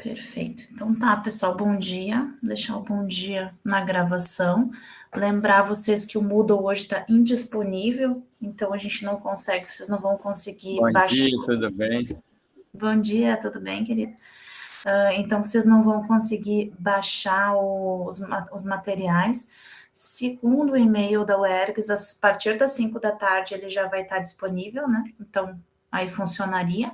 Perfeito. Então tá, pessoal, bom dia. Deixar o bom dia na gravação. Lembrar vocês que o Moodle hoje está indisponível, então a gente não consegue, vocês não vão conseguir Bom baixar. dia, tudo bem? Bom dia, tudo bem, querido? Então vocês não vão conseguir baixar os materiais. Segundo o e-mail da UERGS, a partir das 5 da tarde ele já vai estar disponível, né? Então aí funcionaria.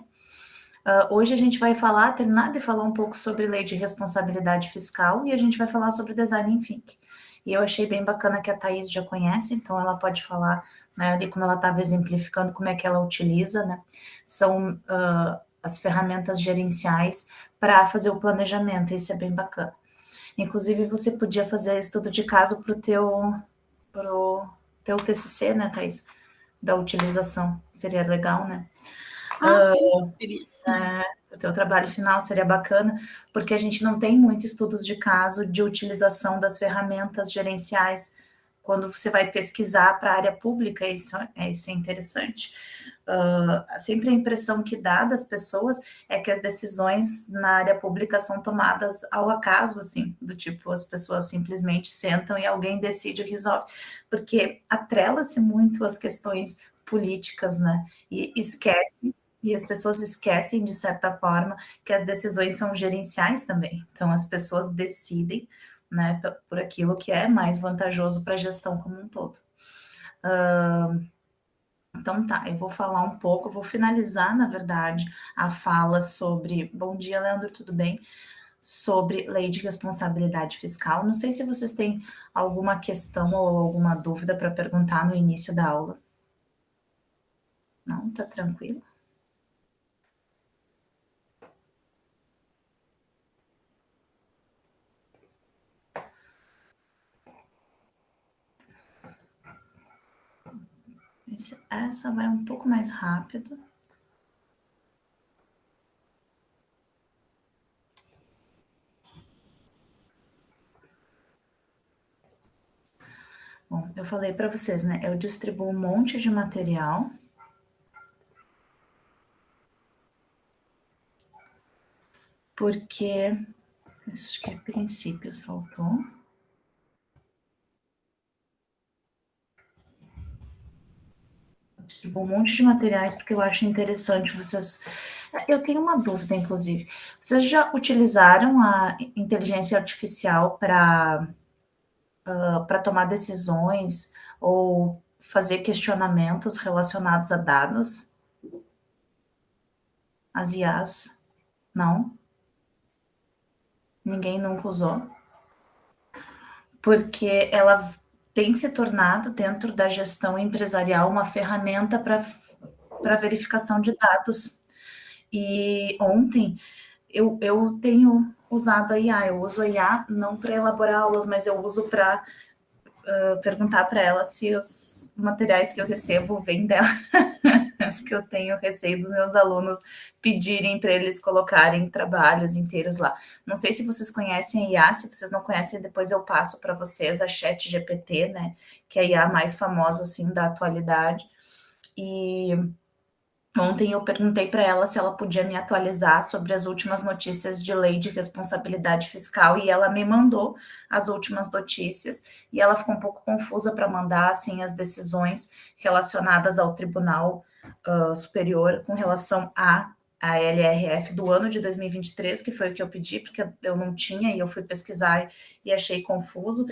Hoje a gente vai terminar de falar um pouco sobre lei de responsabilidade fiscal e a gente vai falar sobre design thinking. E eu achei bem bacana que a Thaís já conhece, então ela pode falar, né, ali como ela estava exemplificando como é que ela utiliza, né? São as ferramentas gerenciais para fazer o planejamento, isso é bem bacana. Inclusive, você podia fazer estudo de caso para pro teu TCC, né, Thaís? Da utilização, seria legal, né? Sim, querida. O teu trabalho final seria bacana, porque a gente não tem muitos estudos de caso de utilização das ferramentas gerenciais quando você vai pesquisar para a área pública, isso é interessante. Sempre a impressão que dá das pessoas é que as decisões na área pública são tomadas ao acaso, assim, do tipo, as pessoas simplesmente sentam e alguém decide e resolve, porque atrela-se muito as questões políticas, né, e as pessoas esquecem, de certa forma, que as decisões são gerenciais também. Então, as pessoas decidem, né, por aquilo que é mais vantajoso para a gestão como um todo. Então, tá, eu vou falar um pouco, eu vou finalizar, na verdade, a fala sobre. Bom dia, Leandro, tudo bem? Sobre lei de responsabilidade fiscal. Não sei se vocês têm alguma questão ou alguma dúvida para perguntar no início da aula. Não, tá tranquilo? Essa vai um pouco mais rápido. Bom, eu falei para vocês, né? Eu distribuo um monte de material. Porque. Acho que princípios faltou. Eu distribuo um monte de materiais porque eu acho interessante vocês. Eu tenho uma dúvida, inclusive. Vocês já utilizaram a inteligência artificial para tomar decisões ou fazer questionamentos relacionados a dados? As IAs? Não? Ninguém nunca usou? Porque ela tem se tornado, dentro da gestão empresarial, uma ferramenta para verificação de dados. E ontem eu tenho usado a IA, eu uso a IA não para elaborar aulas, mas eu uso para perguntar para ela se os materiais que eu recebo vêm dela, porque eu tenho receio dos meus alunos pedirem para eles colocarem trabalhos inteiros lá. Não sei se vocês conhecem a IA, se vocês não conhecem, depois eu passo para vocês a ChatGPT, né, que é a IA mais famosa, assim, da atualidade. E ontem eu perguntei para ela se ela podia me atualizar sobre as últimas notícias de lei de responsabilidade fiscal e ela me mandou as últimas notícias e ela ficou um pouco confusa para mandar assim as decisões relacionadas ao Tribunal Superior com relação a LRF do ano de 2023, que foi o que eu pedi, porque eu não tinha e eu fui pesquisar e achei confuso.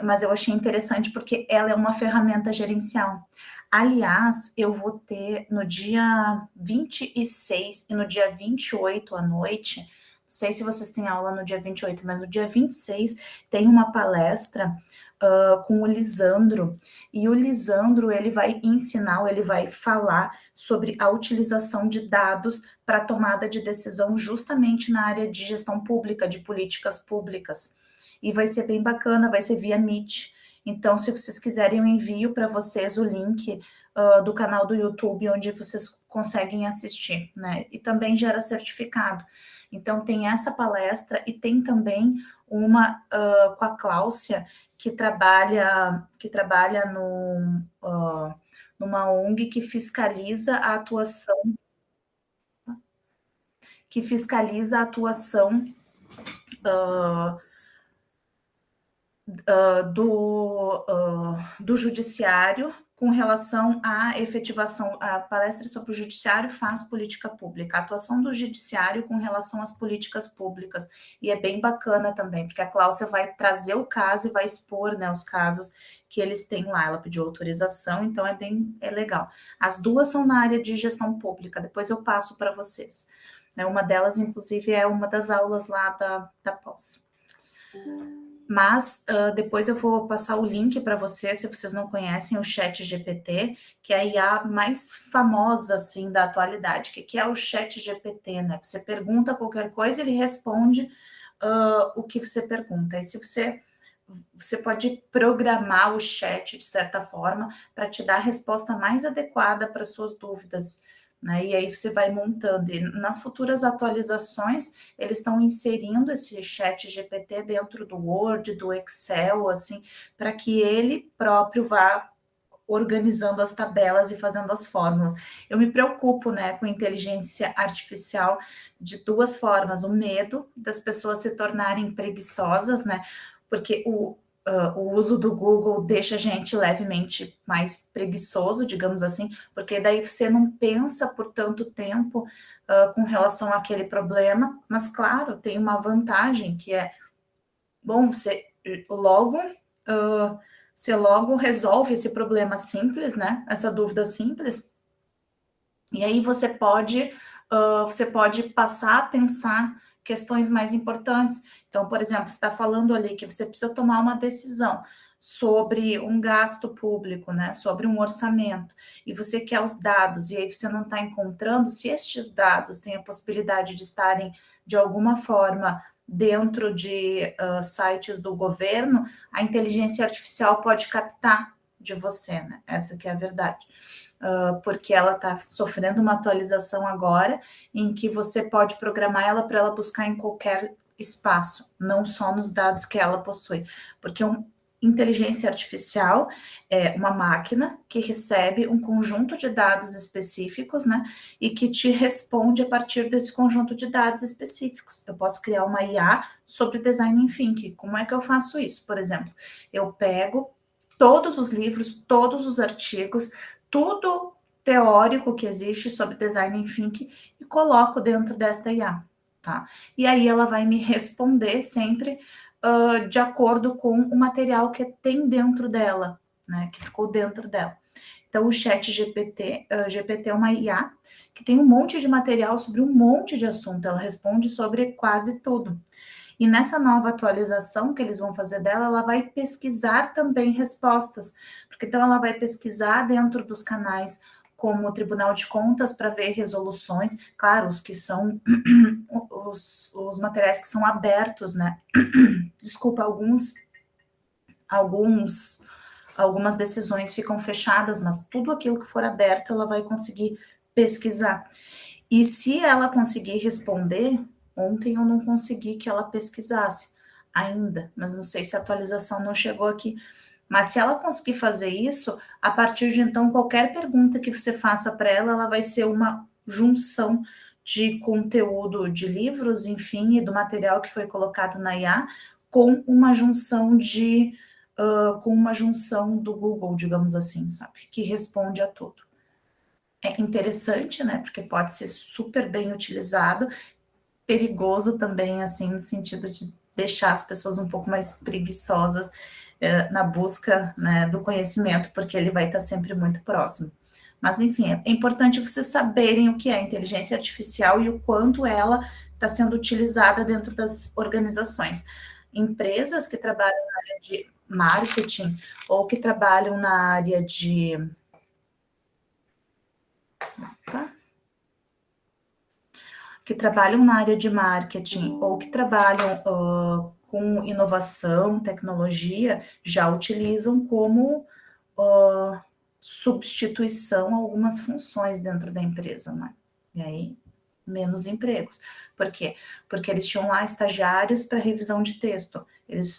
Mas eu achei interessante porque ela é uma ferramenta gerencial. Aliás, eu vou ter no dia 26 e no dia 28 à noite, não sei se vocês têm aula no dia 28, mas no dia 26 tem uma palestra com o Lisandro, e o Lisandro ele vai ensinar, ele vai falar sobre a utilização de dados para tomada de decisão justamente na área de gestão pública, de políticas públicas. E vai ser bem bacana, vai ser via Meet. Então, se vocês quiserem, eu envio para vocês o link do canal do YouTube, onde vocês conseguem assistir, né? E também gera certificado. Então, tem essa palestra e tem também uma com a Cláudia, que trabalha numa ONG que fiscaliza a atuação que fiscaliza a atuação do judiciário com relação à efetivação. A palestra sobre o judiciário faz política pública, a atuação do judiciário com relação às políticas públicas, e é bem bacana também, porque a Cláudia vai trazer o caso e vai expor, né, os casos que eles têm lá. Ela pediu autorização, então é legal. As duas são na área de gestão pública, depois eu passo para vocês. Uma delas, inclusive, é uma das aulas lá da pós. Mas depois eu vou passar o link para vocês, se vocês não conhecem o ChatGPT, que é a IA mais famosa, assim, da atualidade. O que é o ChatGPT, né? Você pergunta qualquer coisa, ele responde o que você pergunta. E se você pode programar o chat, de certa forma, para te dar a resposta mais adequada para suas dúvidas, né? E aí você vai montando. E nas futuras atualizações, eles estão inserindo esse chat GPT dentro do Word, do Excel, assim, para que ele próprio vá organizando as tabelas e fazendo as fórmulas. Eu me preocupo, né, com inteligência artificial de duas formas: o medo das pessoas se tornarem preguiçosas, né, porque o uso do Google deixa a gente levemente mais preguiçoso, digamos assim, porque daí você não pensa por tanto tempo com relação àquele problema, mas claro, tem uma vantagem que é, bom, você logo resolve esse problema simples, né? Essa dúvida simples, e aí você pode passar a pensar questões mais importantes. Então, por exemplo, você está falando ali que você precisa tomar uma decisão sobre um gasto público, né? Sobre um orçamento, e você quer os dados, e aí você não está encontrando. Se estes dados têm a possibilidade de estarem, de alguma forma, dentro de sites do governo, a inteligência artificial pode captar de você, né? Essa que é a verdade. Porque ela está sofrendo uma atualização agora, em que você pode programar ela para ela buscar em qualquer espaço, não só nos dados que ela possui. Porque inteligência artificial é uma máquina que recebe um conjunto de dados específicos, né, e que te responde a partir desse conjunto de dados específicos. Eu posso criar uma IA sobre design thinking. Como é que eu faço isso? Por exemplo, eu pego todos os livros, todos os artigos, tudo teórico que existe sobre design thinking e coloco dentro desta IA, tá? E aí ela vai me responder sempre de acordo com o material que tem dentro dela, né? Que ficou dentro dela. Então, o ChatGPT é uma IA que tem um monte de material sobre um monte de assunto. Ela responde sobre quase tudo. E nessa nova atualização que eles vão fazer dela, ela vai pesquisar também respostas, porque então ela vai pesquisar dentro dos canais como o Tribunal de Contas para ver resoluções, claro, os que são os materiais que são abertos, né? Desculpa, algumas decisões ficam fechadas, mas tudo aquilo que for aberto ela vai conseguir pesquisar. E se ela conseguir responder, ontem eu não consegui que ela pesquisasse ainda, mas não sei se a atualização não chegou aqui. Mas se ela conseguir fazer isso, a partir de então, qualquer pergunta que você faça para ela, ela vai ser uma junção de conteúdo de livros, enfim, e do material que foi colocado na IA, com uma junção do Google, digamos assim, sabe? Que responde a tudo. É interessante, né? Porque pode ser super bem utilizado, perigoso também, assim, no sentido de deixar as pessoas um pouco mais preguiçosas na busca, né, do conhecimento, porque ele vai estar sempre muito próximo. Mas, enfim, é importante vocês saberem o que é inteligência artificial e o quanto ela está sendo utilizada dentro das organizações. Empresas que trabalham na área de marketing ou que trabalham na área de... que trabalham na área de marketing ou que trabalham com inovação, tecnologia, já utilizam como substituição algumas funções dentro da empresa, né? E aí, menos empregos. Por quê? Porque eles tinham lá estagiários para revisão de texto.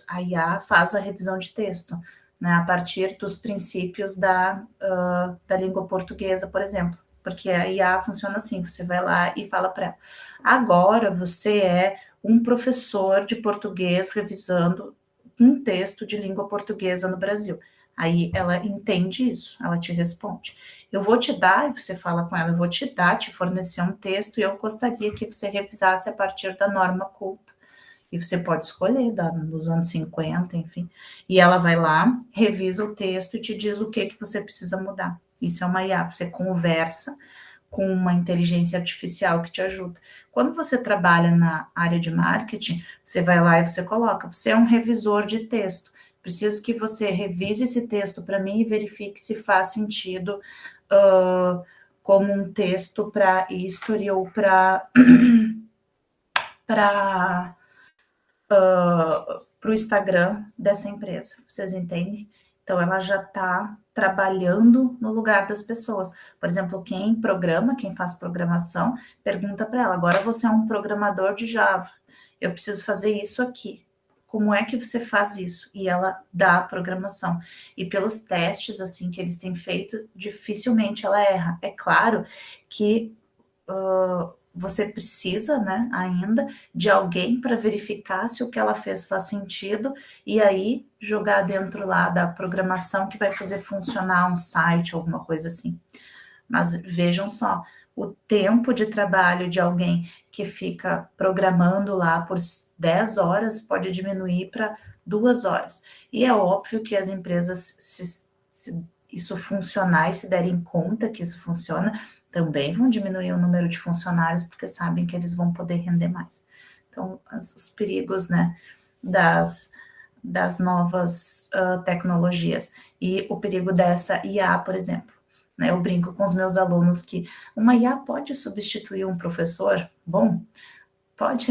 A IA faz a revisão de texto, né, a partir dos princípios da língua portuguesa, por exemplo. porque a IA funciona assim, você vai lá e fala para ela, agora você é um professor de português revisando um texto de língua portuguesa no Brasil. Aí ela entende isso, ela te responde. Eu vou te dar, e você fala com ela, eu vou te dar, te fornecer um texto e eu gostaria que você revisasse a partir da norma culta. E você pode escolher, nos anos 50, enfim. E ela vai lá, revisa o texto e te diz o que você precisa mudar. Isso é uma IA, você conversa com uma inteligência artificial que te ajuda. Quando você trabalha na área de marketing, você vai lá e você coloca, você é um revisor de texto. Preciso que você revise esse texto para mim e verifique se faz sentido como um texto para history ou para o Instagram dessa empresa. Vocês entendem? Então, ela já está trabalhando no lugar das pessoas. Por exemplo, quem programa, quem faz programação, pergunta para ela: agora você é um programador de Java, eu preciso fazer isso aqui. Como é que você faz isso? E ela dá a programação. E pelos testes assim que eles têm feito, dificilmente ela erra. É claro que você precisa, né, ainda de alguém para verificar se o que ela fez faz sentido e aí jogar dentro lá da programação que vai fazer funcionar um site, alguma coisa assim. Mas vejam só, o tempo de trabalho de alguém que fica programando lá por 10 horas pode diminuir para 2 horas. E é óbvio que as empresas, se isso funcionar e se derem conta que isso funciona, também vão diminuir o número de funcionários, porque sabem que eles vão poder render mais. Então, os perigos, né, das novas tecnologias e o perigo dessa IA, por exemplo. Né, eu brinco com os meus alunos que uma IA pode substituir um professor? Bom, pode.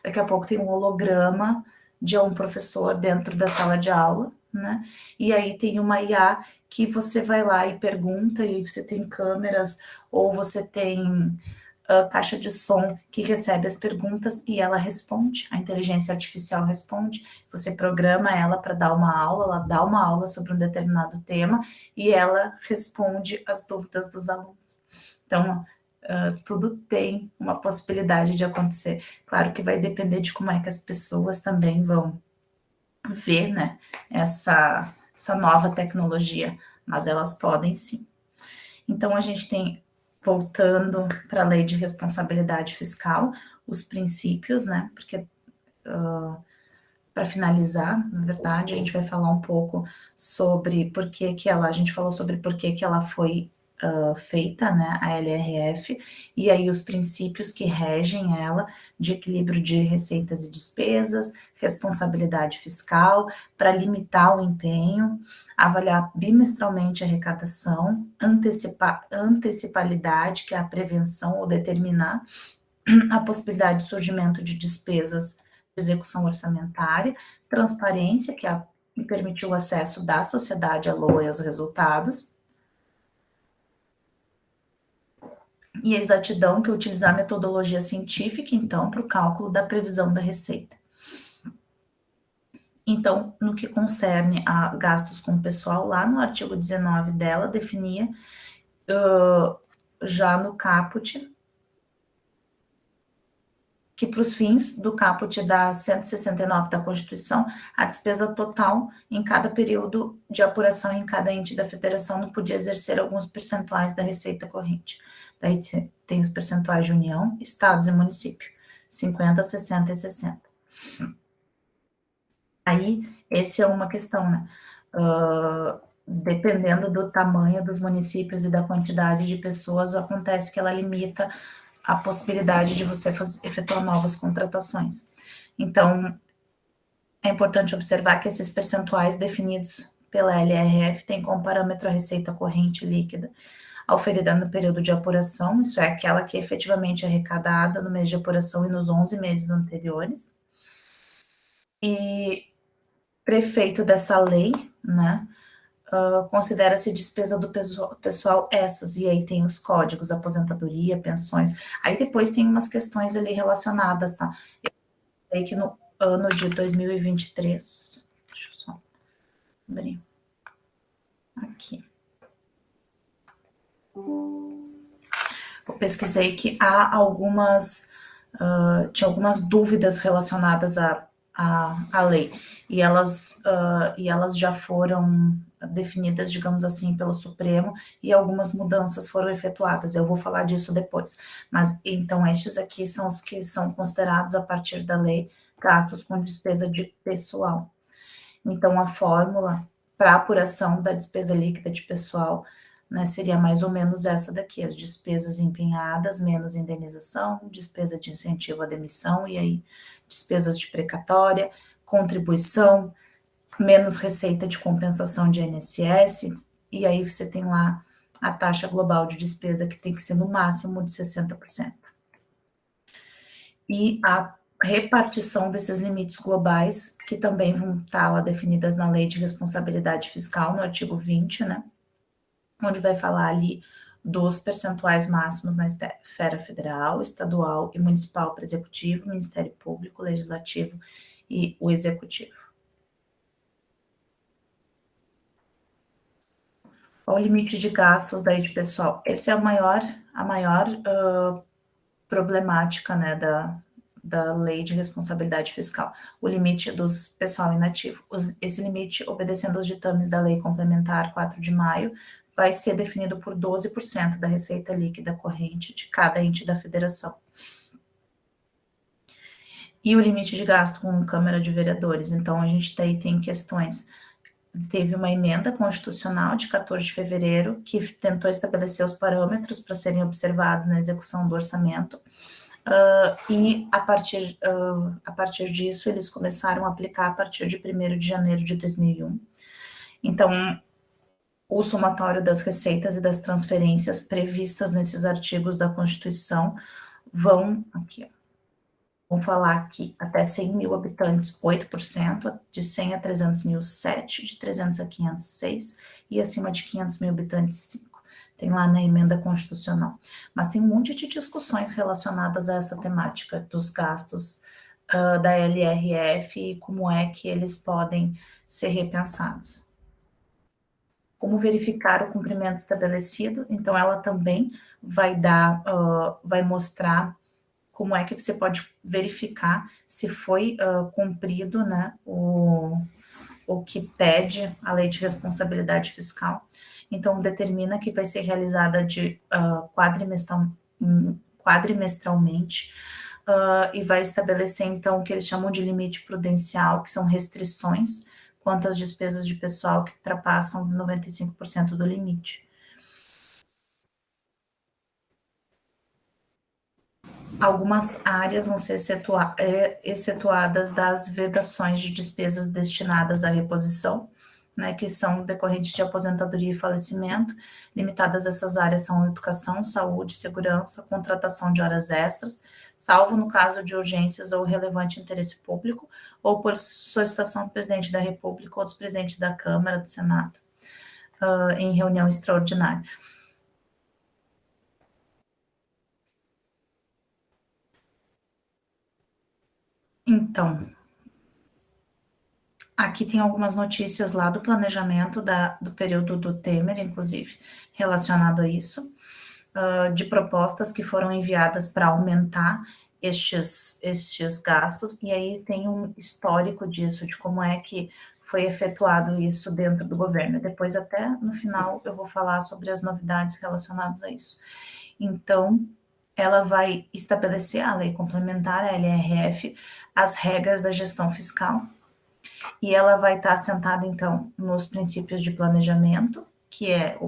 Daqui a pouco tem um holograma de um professor dentro da sala de aula, né? E aí tem uma IA que você vai lá e pergunta, e você tem câmeras, ou você tem caixa de som que recebe as perguntas e ela responde, a inteligência artificial responde, você programa ela para dar uma aula, ela dá uma aula sobre um determinado tema e ela responde as dúvidas dos alunos. Então, tudo tem uma possibilidade de acontecer. Claro que vai depender de como é que as pessoas também vão ver, né, essa nova tecnologia, mas elas podem sim. Então, a gente tem, voltando para a lei de responsabilidade fiscal, os princípios, né, porque para finalizar, na verdade, a gente vai falar um pouco sobre por que ela, a gente falou sobre por que ela foi feita, né, a LRF, e aí os princípios que regem ela, de equilíbrio de receitas e despesas, responsabilidade fiscal, para limitar o empenho, avaliar bimestralmente a arrecadação, antecipalidade, que é a prevenção ou determinar a possibilidade de surgimento de despesas de execução orçamentária, transparência, que é permitir o acesso da sociedade à LOA e aos resultados, e a exatidão, que é utilizar a metodologia científica, então, para o cálculo da previsão da receita. Então, no que concerne a gastos com o pessoal, lá no artigo 19 dela, definia, já no caput, que para os fins do caput da 169 da Constituição, a despesa total em cada período de apuração em cada ente da federação não podia exercer alguns percentuais da receita corrente. Daí tem os percentuais de União, Estados e município, 50, 60 e 60. Aí, essa é uma questão, né? Dependendo do tamanho dos municípios e da quantidade de pessoas, acontece que ela limita a possibilidade de você efetuar novas contratações. Então, é importante observar que esses percentuais definidos pela LRF têm como parâmetro a receita corrente líquida auferida no período de apuração, isso é aquela que é efetivamente arrecadada no mês de apuração e nos 11 meses anteriores. E prefeito dessa lei, né, considera-se despesa do pessoal essas, e aí tem os códigos, aposentadoria, pensões, aí depois tem umas questões ali relacionadas, tá? Eu sei que no ano de 2023, deixa eu só abrir aqui. eu pesquisei que há tinha algumas dúvidas relacionadas à lei, e elas já foram definidas, digamos assim, pelo Supremo, e algumas mudanças foram efetuadas. Eu vou falar disso depois. Mas então estes aqui são os que são considerados a partir da lei gastos com despesa de pessoal. Então a fórmula para apuração da despesa líquida de pessoal, né, seria mais ou menos essa daqui: as despesas empenhadas menos indenização, despesa de incentivo à demissão, e aí despesas de precatória, contribuição, menos receita de compensação de INSS, e aí você tem lá a taxa global de despesa, que tem que ser no máximo de 60%. E a repartição desses limites globais, que também vão estar lá definidas na Lei de Responsabilidade Fiscal, no artigo 20, né? Onde vai falar ali dos percentuais máximos na esfera federal, estadual e municipal para executivo, Ministério Público, Legislativo e o Executivo. O limite de gastos daí de pessoal. Esse é a maior problemática, né, da Lei de Responsabilidade Fiscal, o limite dos pessoal inativo. Esse limite, obedecendo aos ditames da Lei Complementar 4 de maio, vai ser definido por 12% da receita líquida corrente de cada ente da federação. E o limite de gasto com Câmara de Vereadores. Então, a gente tem questões. Teve uma emenda constitucional de 14 de fevereiro que tentou estabelecer os parâmetros para serem observados na execução do orçamento. E a partir disso, eles começaram a aplicar a partir de 1º de janeiro de 2001. Então, o somatório das receitas e das transferências previstas nesses artigos da Constituição vão falar que até 100 mil habitantes, 8%, de 100 a 300 mil, 7%, de 300 a 500, 6%, e acima de 500 mil habitantes, 5%. Tem lá na emenda constitucional. Mas tem um monte de discussões relacionadas a essa temática dos gastos da LRF e como é que eles podem ser repensados. Como verificar o cumprimento estabelecido? Então, ela também vai mostrar como é que você pode verificar se foi cumprido, né, o que pede a Lei de Responsabilidade Fiscal. Então, determina que vai ser realizada quadrimestralmente, e vai estabelecer, então, o que eles chamam de limite prudencial, que são restrições quanto às despesas de pessoal que ultrapassam 95% do limite. Algumas áreas vão ser excetuadas das vedações de despesas destinadas à reposição, né, que são decorrentes de aposentadoria e falecimento. Limitadas essas áreas são educação, saúde, segurança, contratação de horas extras, salvo no caso de urgências ou relevante interesse público, ou por solicitação do presidente da República ou dos presidentes da Câmara, do Senado, em reunião extraordinária. Então, aqui tem algumas notícias lá do planejamento do período do Temer, inclusive, relacionado a isso, de propostas que foram enviadas para aumentar estes gastos, e aí tem um histórico disso, de como é que foi efetuado isso dentro do governo. Depois, até no final, eu vou falar sobre as novidades relacionadas a isso. Então, ela vai estabelecer a lei complementar, a LRF, as regras da gestão fiscal, e ela vai estar assentada, então, nos princípios de planejamento, que é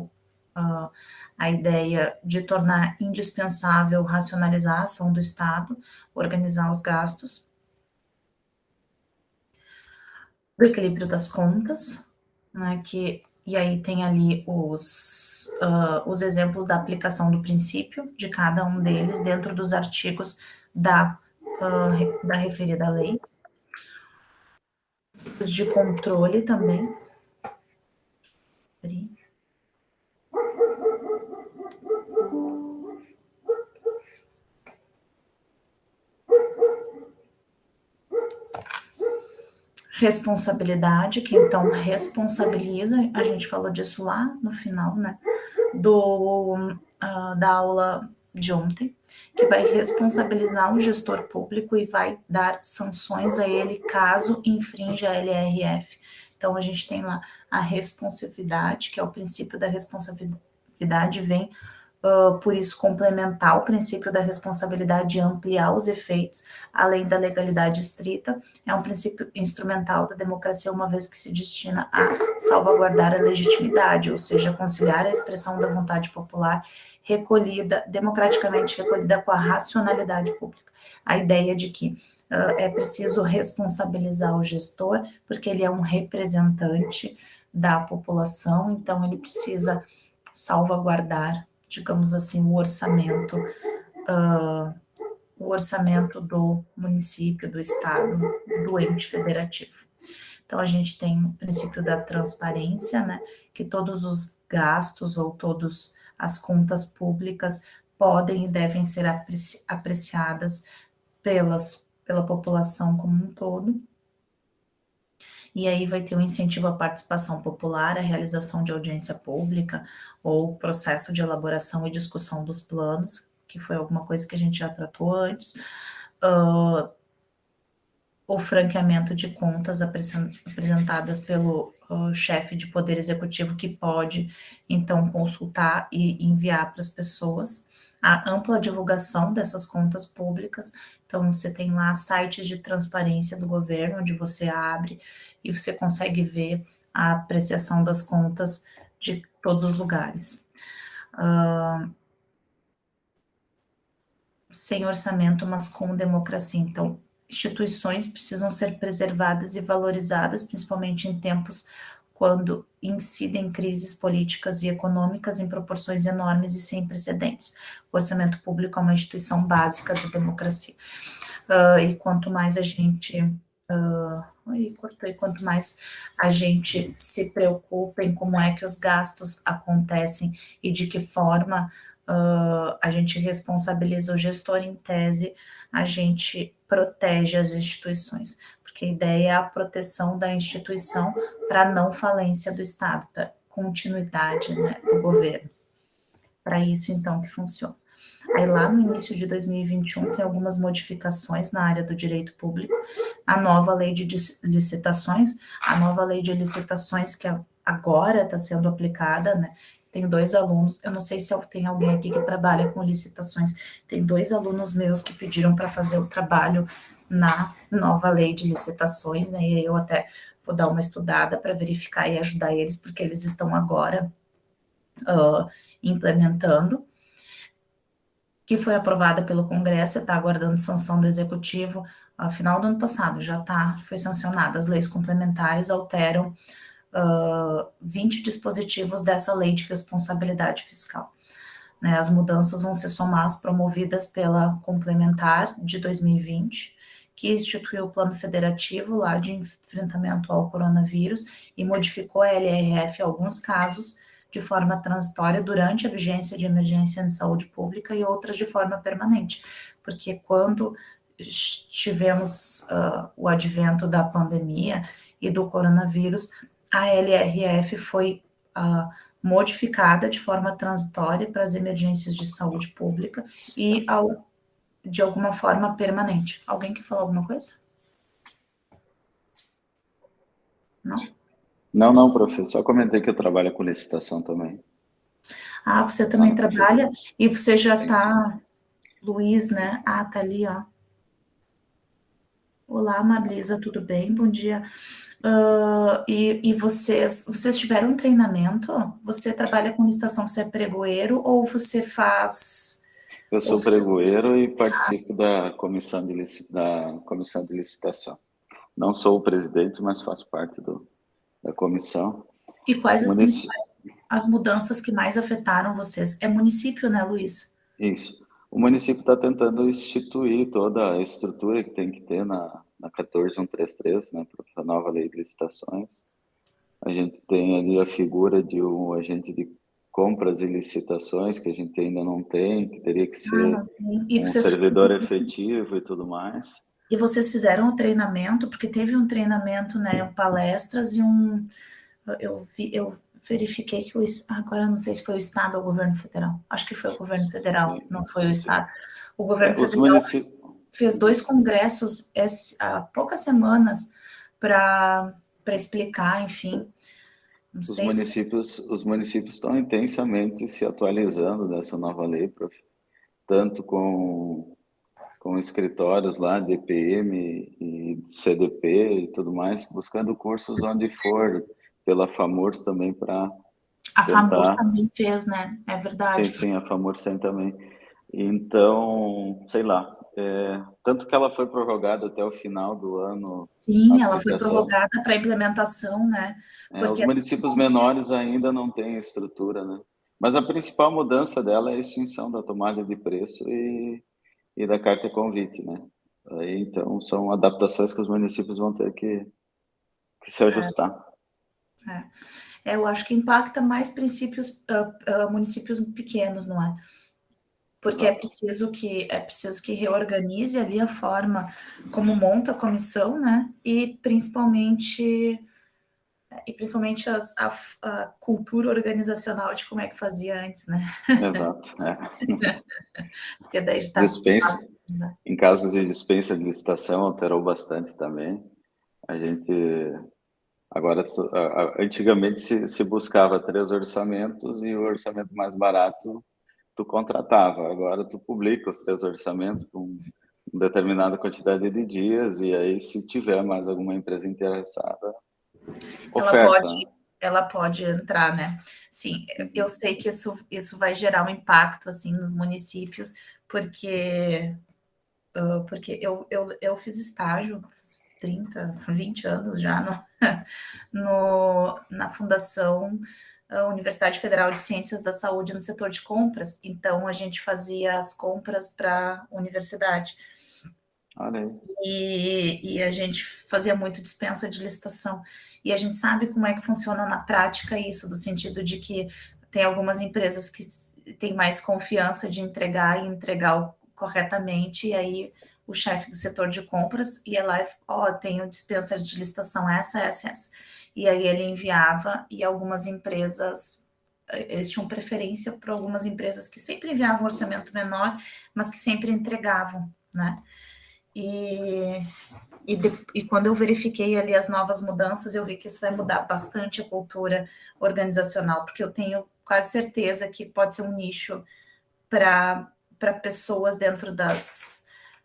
a ideia de tornar indispensável racionalizar a ação do Estado, organizar os gastos, do equilíbrio das contas, né, e aí tem ali os exemplos da aplicação do princípio de cada um deles dentro dos artigos da referida lei. De controle também. Responsabilidade, que então responsabiliza, a gente falou disso lá no final, né, da aula de ontem, que vai responsabilizar o gestor público e vai dar sanções a ele caso infrinja a LRF. Então, a gente tem lá a responsividade, que é o princípio da responsabilidade, vem por isso, complementar o princípio da responsabilidade e ampliar os efeitos, além da legalidade estrita, é um princípio instrumental da democracia, uma vez que se destina a salvaguardar a legitimidade, ou seja, conciliar a expressão da vontade popular recolhida, democraticamente recolhida com a racionalidade pública. A ideia de que é preciso responsabilizar o gestor, porque ele é um representante da população, então ele precisa salvaguardar, digamos assim, o orçamento do município, do estado, do ente federativo. Então, a gente tem o princípio da transparência, né, que todos os gastos ou todas as contas públicas podem e devem ser apreciadas pela população como um todo. E aí vai ter um incentivo à participação popular, a realização de audiência pública ou processo de elaboração e discussão dos planos, que foi alguma coisa que a gente já tratou antes, o franqueamento de contas apresentadas pelo chefe de poder executivo, que pode, então, consultar e enviar para as pessoas, a ampla divulgação dessas contas públicas. Então, você tem lá sites de transparência do governo, onde você abre e você consegue ver a apreciação das contas de todos os lugares. Sem orçamento, mas com democracia. Então, instituições precisam ser preservadas e valorizadas, principalmente em tempos quando incidem crises políticas e econômicas em proporções enormes e sem precedentes. O orçamento público é uma instituição básica da democracia. E quanto mais a gente quanto mais a gente se preocupa em como é que os gastos acontecem e de que forma a gente responsabiliza o gestor em tese, a gente protege as instituições, porque a ideia é a proteção da instituição para a não falência do Estado, para continuidade, né, do governo. Para isso, então, que funciona. Aí lá no início de 2021 tem algumas modificações na área do direito público, a nova lei de licitações, que agora está sendo aplicada, né? Tem 2 alunos, eu não sei se tem alguém aqui que trabalha com licitações, tem 2 alunos meus que pediram para fazer o trabalho na nova lei de licitações, né? E eu até vou dar uma estudada para verificar e ajudar eles, porque eles estão agora implementando, que foi aprovada pelo Congresso, está aguardando sanção do Executivo, ao final do ano passado, foi sancionada. As leis complementares alteram 20 dispositivos dessa lei de responsabilidade fiscal. Né, as mudanças vão se somar às promovidas pela complementar de 2020, que instituiu o Plano Federativo lá de enfrentamento ao coronavírus e modificou a LRF em alguns casos de forma transitória durante a vigência de emergência de saúde pública e outras de forma permanente, porque quando tivemos o advento da pandemia e do coronavírus, a LRF foi modificada de forma transitória para as emergências de saúde pública e de alguma forma permanente. Alguém quer falar alguma coisa? Não? Não, professor. Só comentei que eu trabalho com licitação também. Ah, você também trabalha? E você já está... Luiz, né? Ah, tá ali, ó. Olá, Marlisa, tudo bem? Bom dia. E vocês tiveram treinamento? Você trabalha com licitação, você é pregoeiro ou você faz... Eu sou pregoeiro e participo da comissão de licitação. Não sou o presidente, mas faço parte da comissão. E quais as mudanças que mais afetaram vocês? É município, né, Luiz? Isso. O município está tentando instituir toda a estrutura que tem que ter na 14133, né, para a nova lei de licitações. A gente tem ali a figura de um agente de compras e licitações, que a gente ainda não tem, que teria que ser um servidor efetivo e tudo mais. E vocês fizeram o treinamento, porque teve um treinamento, né, palestras e eu verifiquei que agora não sei se foi o Estado ou o governo federal. Acho que foi o governo federal, Sim, não foi o sim. Estado. O governo Os federal municípios... fez 2 congressos há poucas semanas para explicar, enfim. Não sei se... Os municípios estão intensamente se atualizando dessa nova lei, tanto com escritórios lá, DPM e CDP e tudo mais, buscando cursos onde for, pela FAMURS também para A FAMURS tentar... também fez, né? É Sim, verdade. sim, a FAMURS tem também. Então, sei lá, tanto que ela foi prorrogada até o final do ano, a Sim, ela foi aplicação. prorrogada para implementação, né? Os Porque municípios menores ainda não têm estrutura, né? Mas a principal mudança dela é a extinção da tomada de preço e da carta convite, né? Aí, então, são adaptações que os municípios vão ter que se ajustar. eu acho que impacta mais municípios pequenos, não é? Porque Exato. é preciso que reorganize ali a forma como monta a comissão, né? E principalmente a cultura organizacional de como é que fazia antes, né? Exato. Porque daí está Dispensa, acostumado, né? em casos de dispensa de licitação, alterou bastante também. A gente agora, antigamente se buscava 3 orçamentos e o orçamento mais barato tu contratava. Agora tu publica os 3 orçamentos com uma determinada quantidade de dias e aí se tiver mais alguma empresa interessada, Ela oferta. pode, ela pode entrar, né? Sim, eu Uhum. sei que isso vai gerar um impacto assim nos municípios, porque eu fiz estágio, fiz 30, 20 anos já na Fundação Universidade Federal de Ciências da Saúde no setor de compras. Então, a gente fazia as compras para a universidade. Olha aí. E a gente fazia muito dispensa de licitação. E a gente sabe como é que funciona na prática isso, do sentido de que tem algumas empresas que têm mais confiança de entregar e entregar corretamente, e aí o chefe do setor de compras ia lá e, tenho dispensa de licitação essa. E aí ele enviava, e algumas empresas, eles tinham preferência por algumas empresas que sempre enviavam um orçamento menor, mas que sempre entregavam, né? E, e quando eu verifiquei ali as novas mudanças, eu vi que isso vai mudar bastante a cultura organizacional, porque eu tenho quase certeza que pode ser um nicho para pessoas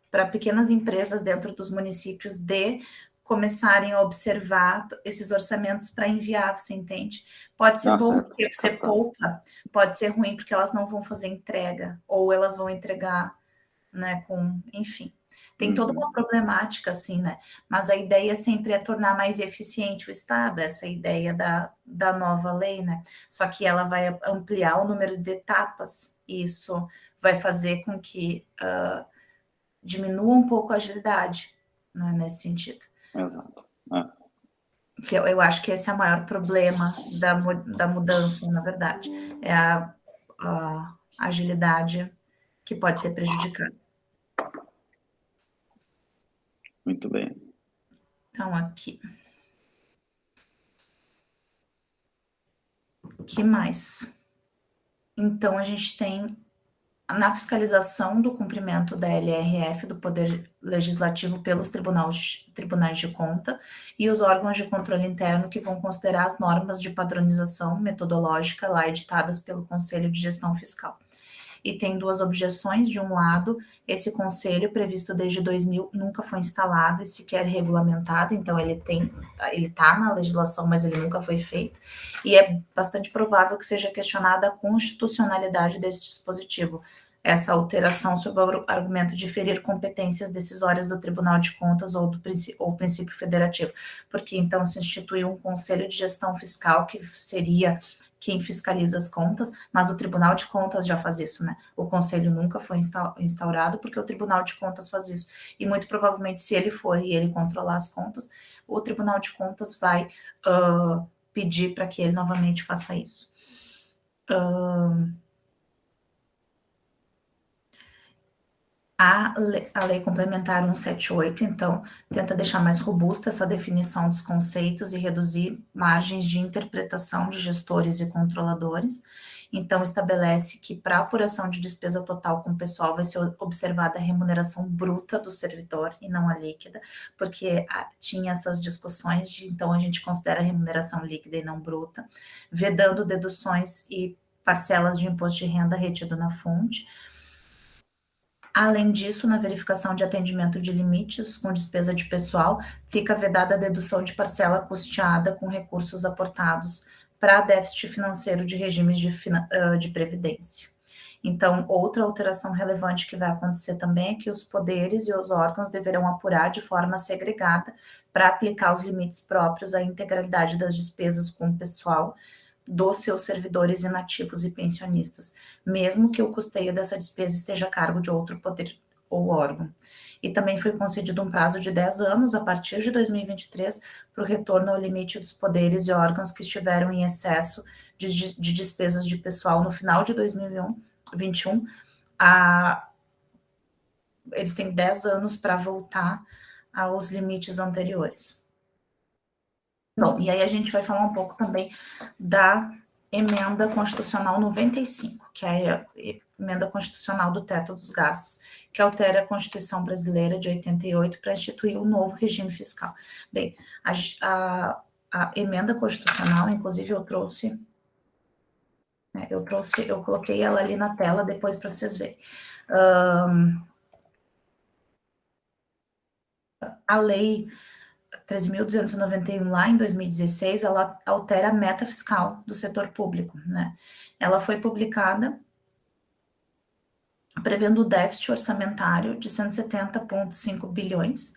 para pequenas empresas dentro dos municípios de começarem a observar esses orçamentos para enviar, você entende? Pode ser Ah, bom certo. porque você Ah, tá. poupa, pode ser ruim porque elas não vão fazer entrega, ou elas vão entregar, né, enfim. Tem toda uma Uhum. problemática, assim, né? Mas a ideia sempre é tornar mais eficiente o Estado, essa ideia da nova lei, né? Só que ela vai ampliar o número de etapas, e isso vai fazer com que diminua um pouco a agilidade, né, nesse sentido. Exato. É. Que eu acho que esse é o maior problema da mudança, na verdade. É a agilidade que pode ser prejudicada. Muito bem. Então, aqui. O que mais? Então, a gente tem na fiscalização do cumprimento da LRF, do Poder Legislativo, pelos tribunais de conta e os órgãos de controle interno que vão considerar as normas de padronização metodológica lá editadas pelo Conselho de Gestão Fiscal. E tem 2 objeções. De um lado, esse conselho, previsto desde 2000, nunca foi instalado e sequer regulamentado, então ele está na legislação, mas ele nunca foi feito, e é bastante provável que seja questionada a constitucionalidade desse dispositivo, essa alteração sob o argumento de ferir competências decisórias do Tribunal de Contas ou princípio federativo, porque então se instituiu um conselho de gestão fiscal que seria quem fiscaliza as contas, mas o Tribunal de Contas já faz isso, né? O Conselho nunca foi instaurado porque o Tribunal de Contas faz isso. E muito provavelmente, se ele for e ele controlar as contas, o Tribunal de Contas vai pedir para que ele novamente faça isso. A lei complementar 178, então, tenta deixar mais robusta essa definição dos conceitos e reduzir margens de interpretação de gestores e controladores. Então, estabelece que para apuração de despesa total com o pessoal vai ser observada a remuneração bruta do servidor e não a líquida, porque tinha essas discussões de, então, a gente considera a remuneração líquida e não bruta, vedando deduções e parcelas de imposto de renda retido na fonte. Além disso, na verificação de atendimento de limites com despesa de pessoal, fica vedada a dedução de parcela custeada com recursos aportados para déficit financeiro de regimes de previdência. Então, outra alteração relevante que vai acontecer também é que os poderes e os órgãos deverão apurar de forma segregada para aplicar os limites próprios à integralidade das despesas com o pessoal dos seus servidores inativos e pensionistas, mesmo que o custeio dessa despesa esteja a cargo de outro poder ou órgão. E também foi concedido um prazo de 10 anos, a partir de 2023, para o retorno ao limite dos poderes e órgãos que estiveram em excesso de despesas de pessoal no final de 2021. Eles têm 10 anos para voltar aos limites anteriores. Bom, e aí a gente vai falar um pouco também da emenda constitucional 95, que é a emenda constitucional do teto dos gastos, que altera a Constituição Brasileira de 88 para instituir um novo regime fiscal. Bem, a emenda constitucional, inclusive eu coloquei ela ali na tela depois para vocês verem. A lei 13.291, lá em 2016, ela altera a meta fiscal do setor público, né? Ela foi publicada prevendo o déficit orçamentário de 170,5 bilhões,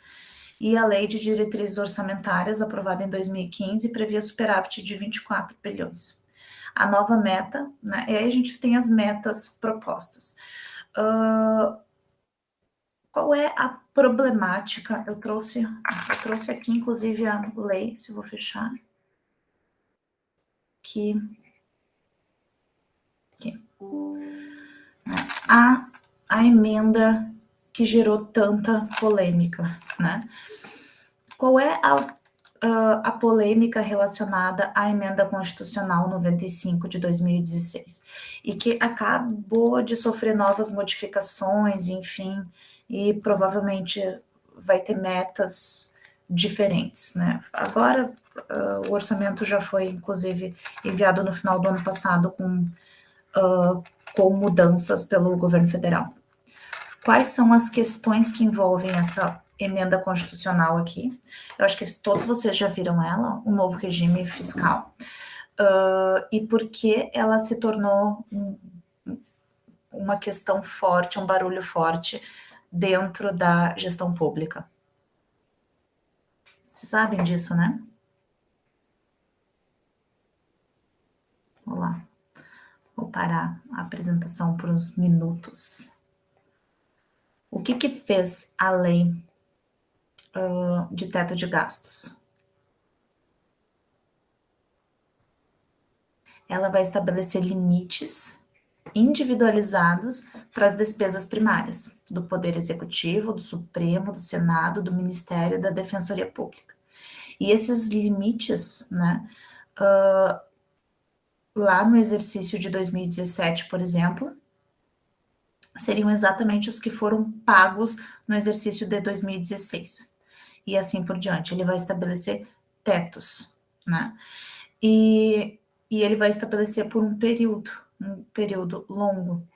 e a Lei de Diretrizes Orçamentárias, aprovada em 2015, previa superávit de 24 bilhões. A nova meta, né? E aí a gente tem as metas propostas. Qual é a problemática? Eu trouxe aqui, inclusive, a lei, se eu vou fechar. Aqui. A emenda que gerou tanta polêmica, né? Qual é a polêmica relacionada à emenda constitucional 95 de 2016? E que acabou de sofrer novas modificações, enfim, e provavelmente vai ter metas diferentes, né? Agora, o orçamento já foi, inclusive, enviado no final do ano passado com mudanças pelo governo federal. Quais são as questões que envolvem essa emenda constitucional aqui? Eu acho que todos vocês já viram ela, o novo regime fiscal, e por que ela se tornou uma questão forte, um barulho forte dentro da gestão pública. Vocês sabem disso, né? Vamos lá. Vou parar a apresentação por uns minutos. O que fez a lei de teto de gastos? Ela vai estabelecer limites individualizados para as despesas primárias do Poder Executivo, do Supremo, do Senado, do Ministério e da Defensoria Pública. E esses limites, né, lá no exercício de 2017, por exemplo, seriam exatamente os que foram pagos no exercício de 2016. E assim por diante. Ele vai estabelecer tetos, né? E ele vai estabelecer por um período longo.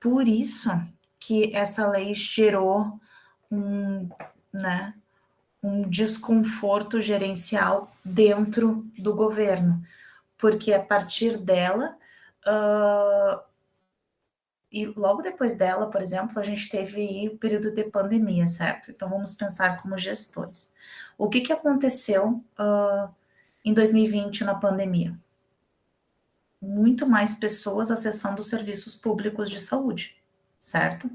Por isso que essa lei gerou um desconforto gerencial dentro do governo, porque a partir dela, e logo depois dela, por exemplo, a gente teve aí o período de pandemia, certo? Então vamos pensar como gestores. O que aconteceu em 2020 na pandemia? Muito mais pessoas acessando os serviços públicos de saúde, certo?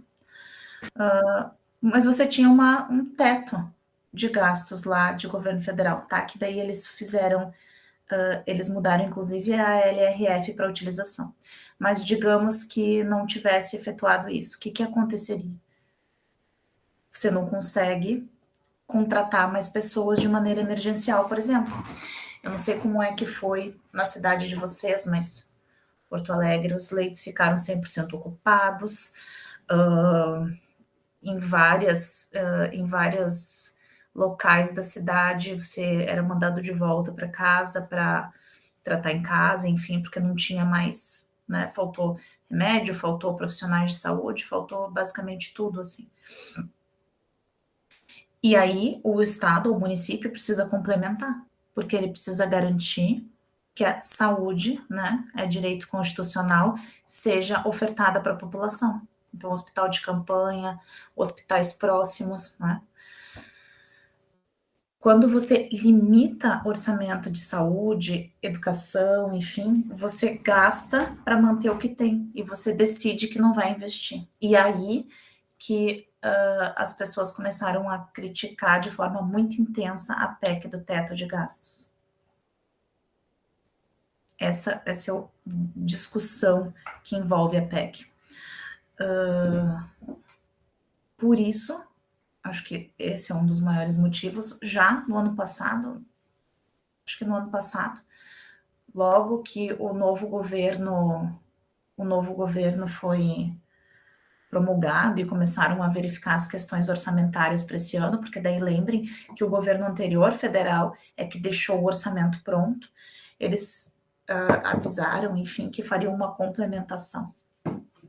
Mas você tinha um teto de gastos lá de governo federal, tá? Que daí eles fizeram, eles mudaram inclusive a LRF para utilização. Mas digamos que não tivesse efetuado isso, o que aconteceria? Você não consegue contratar mais pessoas de maneira emergencial, por exemplo. Eu não sei como é que foi na cidade de vocês, mas Porto Alegre, os leitos ficaram 100% ocupados, em vários locais da cidade, você era mandado de volta para casa para tratar em casa, enfim, porque não tinha mais, né? Faltou remédio, faltou profissionais de saúde, faltou basicamente tudo, assim. E aí o Estado, o município precisa complementar, porque ele precisa garantir que a saúde, né, é direito constitucional, seja ofertada para a população. Então, hospital de campanha, hospitais próximos, né? Quando você limita orçamento de saúde, educação, enfim, você gasta para manter o que tem e você decide que não vai investir. E aí que as pessoas começaram a criticar de forma muito intensa a PEC do teto de gastos. Essa é a discussão que envolve a PEC. Por isso, acho que esse é um dos maiores motivos. Já no ano passado, acho que no ano passado, logo que o novo governo foi promulgado e começaram a verificar as questões orçamentárias para esse ano, porque daí lembrem que o governo anterior federal é que deixou o orçamento pronto, eles avisaram, enfim, que fariam uma complementação,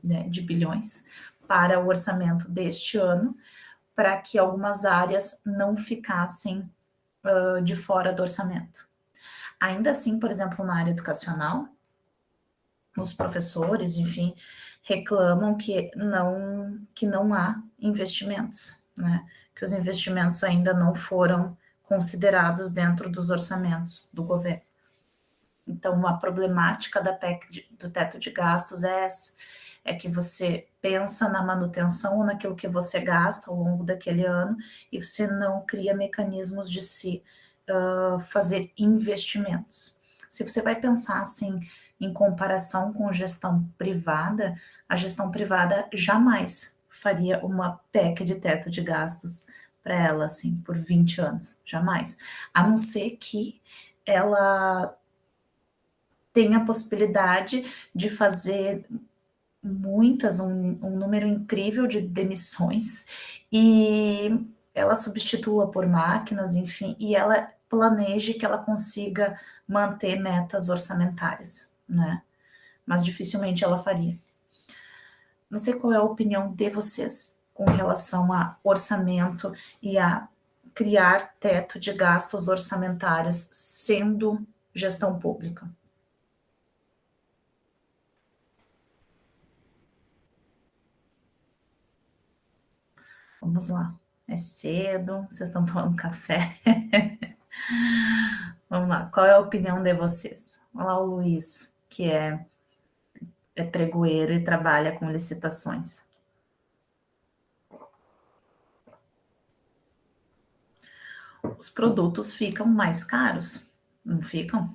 né, de bilhões para o orçamento deste ano, para que algumas áreas não ficassem de fora do orçamento. Ainda assim, por exemplo, na área educacional, os professores, enfim, reclamam que não há investimentos, né? Que os investimentos ainda não foram considerados dentro dos orçamentos do governo. Então, uma problemática da PEC do teto de gastos é essa, é que você pensa na manutenção ou naquilo que você gasta ao longo daquele ano e você não cria mecanismos de se fazer investimentos. Se você vai pensar assim, em comparação com gestão privada, a gestão privada jamais faria uma PEC de teto de gastos para ela, assim, por 20 anos, jamais. A não ser que ela tenha a possibilidade de fazer um número incrível de demissões e ela substitua por máquinas, enfim, e ela planeje que ela consiga manter metas orçamentárias, né? Mas dificilmente ela faria. Não sei qual é a opinião de vocês com relação a orçamento e a criar teto de gastos orçamentários sendo gestão pública. Vamos lá. É cedo, vocês estão tomando café. Vamos lá. Qual é a opinião de vocês? Olha lá o Luiz, que é pregoeiro e trabalha com licitações. Os produtos ficam mais caros, não ficam?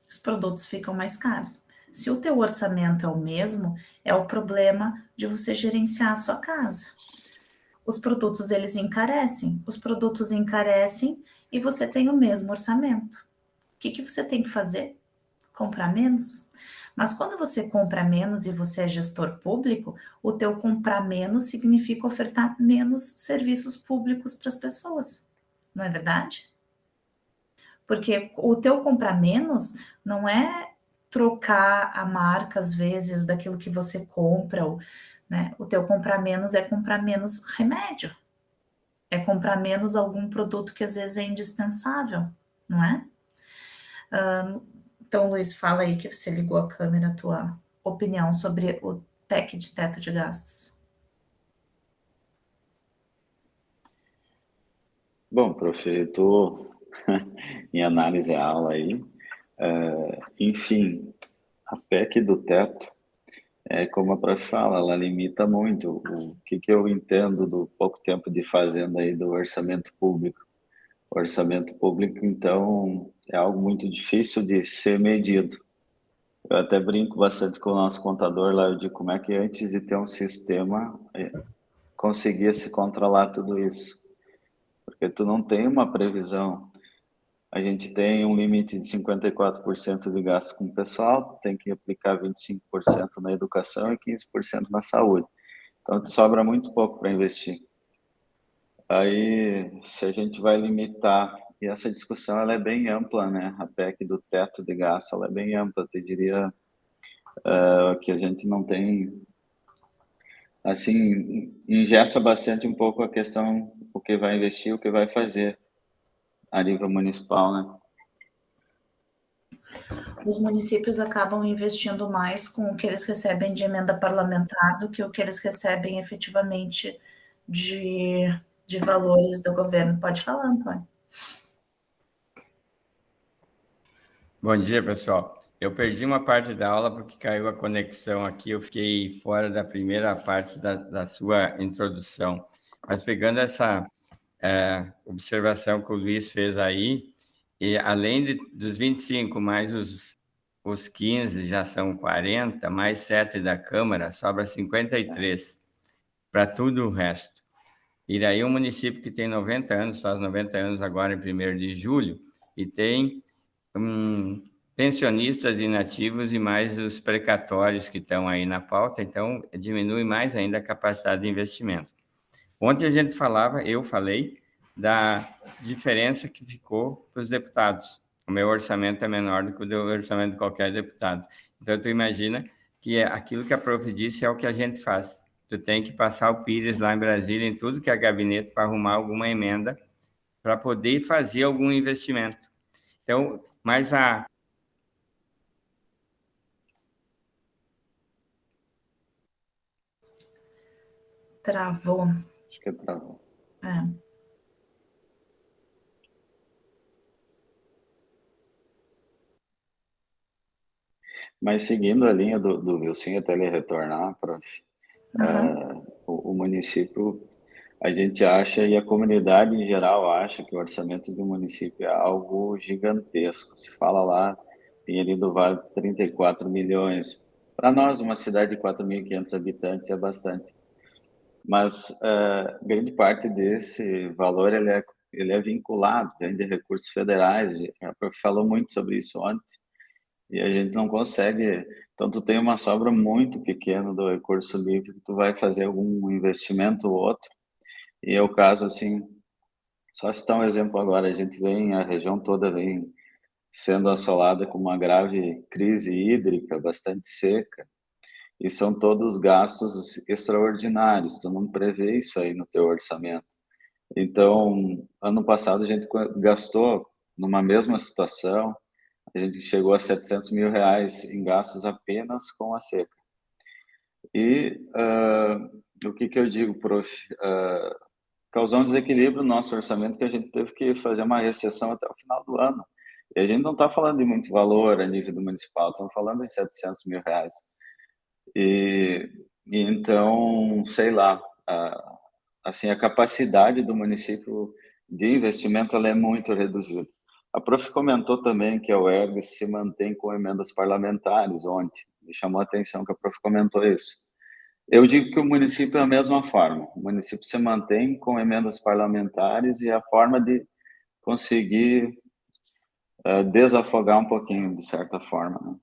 Os produtos ficam mais caros. Se o teu orçamento é o mesmo, é o problema de você gerenciar a sua casa. Os produtos eles encarecem, os produtos encarecem e você tem o mesmo orçamento. O que você tem que fazer? Comprar menos? Mas quando você compra menos e você é gestor público, o teu comprar menos significa ofertar menos serviços públicos para as pessoas. Não é verdade? Porque o teu comprar menos não é trocar a marca, às vezes, daquilo que você compra, né? O teu comprar menos é comprar menos remédio, é comprar menos algum produto que às vezes é indispensável, não é? Então, Luiz, fala aí que você ligou a câmera, a tua opinião sobre o PEC de teto de gastos. Bom, prof, eu estou em análise à aula aí. Enfim, a PEC do teto, como a prof fala, ela limita muito. O que eu entendo do pouco tempo de fazenda aí do orçamento público? O orçamento público, então, é algo muito difícil de ser medido. Eu até brinco bastante com o nosso contador lá, de como é que antes de ter um sistema conseguisse controlar tudo isso, porque tu não tem uma previsão. A gente tem um limite de 54% de gasto com o pessoal, tem que aplicar 25% na educação e 15% na saúde. Então, te sobra muito pouco para investir. Aí, se a gente vai limitar, e essa discussão ela é bem ampla, né? A PEC do teto de gasto ela é bem ampla, eu diria que a gente não tem, assim, engessa bastante um pouco a questão o que vai investir, o que vai fazer a nível municipal, né? Os municípios acabam investindo mais com o que eles recebem de emenda parlamentar do que o que eles recebem efetivamente de valores do governo. Pode falar, Antônio. Bom dia, pessoal. Eu perdi uma parte da aula porque caiu a conexão aqui, eu fiquei fora da primeira parte da sua introdução. Mas pegando essa observação que o Luiz fez aí, e além dos 25 mais os 15, já são 40, mais 7 da Câmara, sobra 53 para tudo o resto. E daí um município que tem 90 anos, faz 90 anos agora em 1º de julho, e tem pensionistas inativos e mais os precatórios que estão aí na pauta, então diminui mais ainda a capacidade de investimento. Ontem a gente falava, eu falei, da diferença que ficou para os deputados. O meu orçamento é menor do que o orçamento de qualquer deputado. Então, tu imagina que aquilo que a prof disse é o que a gente faz. Tu tem que passar o Pires lá em Brasília, em tudo que é gabinete, para arrumar alguma emenda, para poder fazer algum investimento. Então, mas Travou. Acho que travou. É. Mas seguindo a linha do Wilson, até ele retornar, prof, o município, a gente acha, e a comunidade em geral acha que o orçamento do município é algo gigantesco. Se fala lá, Pinheirinho do Vale, 34 milhões. Para nós, uma cidade de 4.500 habitantes é bastante. Mas grande parte desse valor ele é vinculado, vem de recursos federais. A prof falou muito sobre isso ontem. E a gente não consegue. Então, tu tem uma sobra muito pequena do recurso livre que tu vai fazer algum investimento ou outro. E é o caso, assim, só citar um exemplo agora, a gente vem, a região toda vem sendo assolada com uma grave crise hídrica, bastante seca, e são todos gastos extraordinários, tu não prevê isso aí no teu orçamento. Então, ano passado a gente gastou, numa mesma situação, a gente chegou a 700 mil reais em gastos apenas com a seca. E o que eu digo, prof? Causou um desequilíbrio no nosso orçamento que a gente teve que fazer uma recessão até o final do ano. E a gente não está falando de muito valor a nível do municipal, estamos falando de 700 mil reais. E então, sei lá, assim, a capacidade do município de investimento ela é muito reduzida. A prof comentou também que a UERGS se mantém com emendas parlamentares ontem. Me chamou a atenção que a prof comentou isso. Eu digo que o município é a mesma forma. O município se mantém com emendas parlamentares e a forma de conseguir desafogar um pouquinho, de certa forma, né?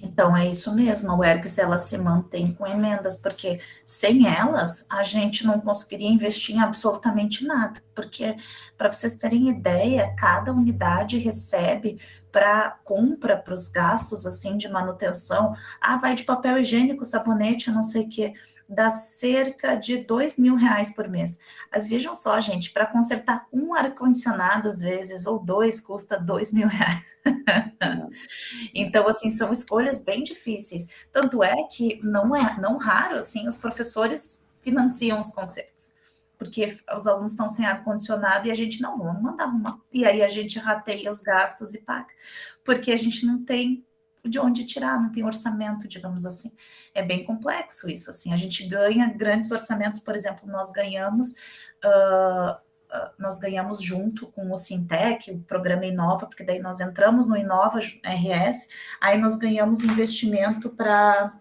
Então, é isso mesmo, a UERGS ela se mantém com emendas, porque sem elas a gente não conseguiria investir em absolutamente nada, porque, para vocês terem ideia, cada unidade recebe para compra, para os gastos assim de manutenção, vai de papel higiênico, sabonete, não sei o que, dá cerca de R$ 2.000 por mês. Vejam só, gente, para consertar um ar-condicionado, às vezes, ou dois, custa R$ 2.000. Então, assim, são escolhas bem difíceis. Tanto é que não raro, assim, os professores financiam os concertos, porque os alunos estão sem ar-condicionado e a gente não, vamos mandar arrumar. E aí a gente rateia os gastos e paga, porque a gente não tem de onde tirar, não tem orçamento, digamos assim. É bem complexo isso, assim. A gente ganha grandes orçamentos, por exemplo, nós ganhamos nós ganhamos junto com o Sintec, o programa Inova, porque daí nós entramos no Inova RS, aí nós ganhamos investimento para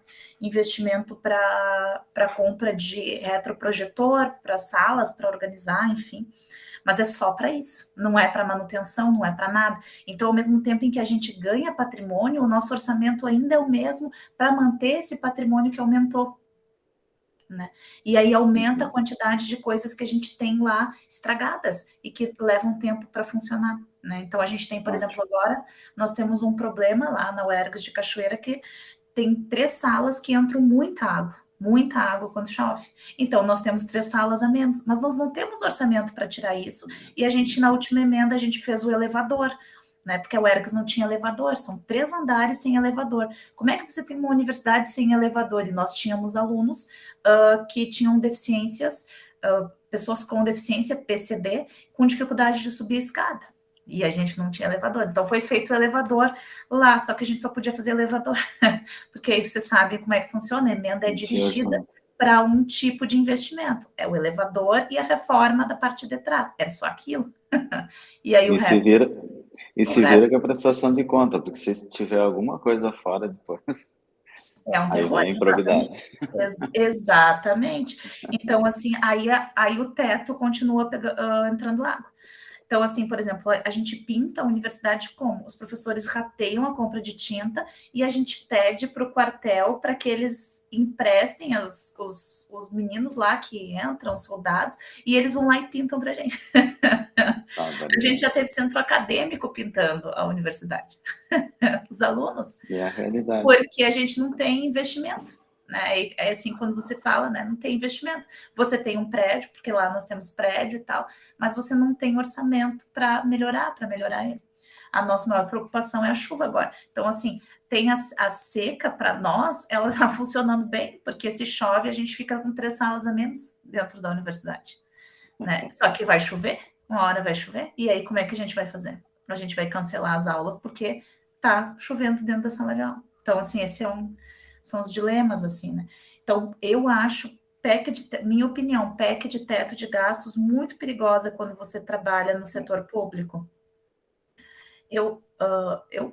compra de retroprojetor, para salas, para organizar, enfim. Mas é só para isso, não é para manutenção, não é para nada. Então, ao mesmo tempo em que a gente ganha patrimônio, o nosso orçamento ainda é o mesmo para manter esse patrimônio que aumentou. Né? E aí aumenta a quantidade de coisas que a gente tem lá estragadas e que levam tempo para funcionar. Né? Então, a gente tem, por exemplo, agora, nós temos um problema lá na UERGS de Cachoeira que tem 3 salas que entram muita água quando chove. Então, nós temos 3 salas a menos, mas nós não temos orçamento para tirar isso. E a gente, na última emenda, a gente fez o elevador, né? Porque a UERGS não tinha elevador, são 3 andares sem elevador. Como é que você tem uma universidade sem elevador? E nós tínhamos alunos que tinham deficiências, pessoas com deficiência PCD, com dificuldade de subir a escada. E a gente não tinha elevador. Então, foi feito o elevador lá, só que a gente só podia fazer elevador. Porque aí você sabe como é que funciona, a emenda é dirigida para um tipo de investimento. É o elevador e a reforma da parte de trás. É só aquilo. E aí o resto... se vira com a prestação de conta, porque se tiver alguma coisa fora depois... É um terror, aí improbidade. Exatamente. Então, assim, aí o teto continua entrando água. Então, assim, por exemplo, a gente pinta a universidade como? Os professores rateiam a compra de tinta e a gente pede para o quartel para que eles emprestem os meninos lá que entram, os soldados, e eles vão lá e pintam para a gente. A gente já teve centro acadêmico pintando a universidade. Os alunos. É a realidade. Porque a gente não tem investimento. Né? É assim, quando você fala, né? Não tem investimento. Você tem um prédio, porque lá nós temos prédio e tal, mas você não tem orçamento para melhorar ele. A nossa maior preocupação é a chuva agora. Então, assim, tem a seca para nós, ela está funcionando bem, porque se chove, a gente fica com 3 salas a menos dentro da universidade. Né? Só que vai chover, uma hora vai chover, e aí como é que a gente vai fazer? A gente vai cancelar as aulas porque tá chovendo dentro da sala de aula. Então, assim, são os dilemas, assim, né? Então, eu acho, minha opinião, PEC de teto de gastos muito perigosa quando você trabalha no setor público. Eu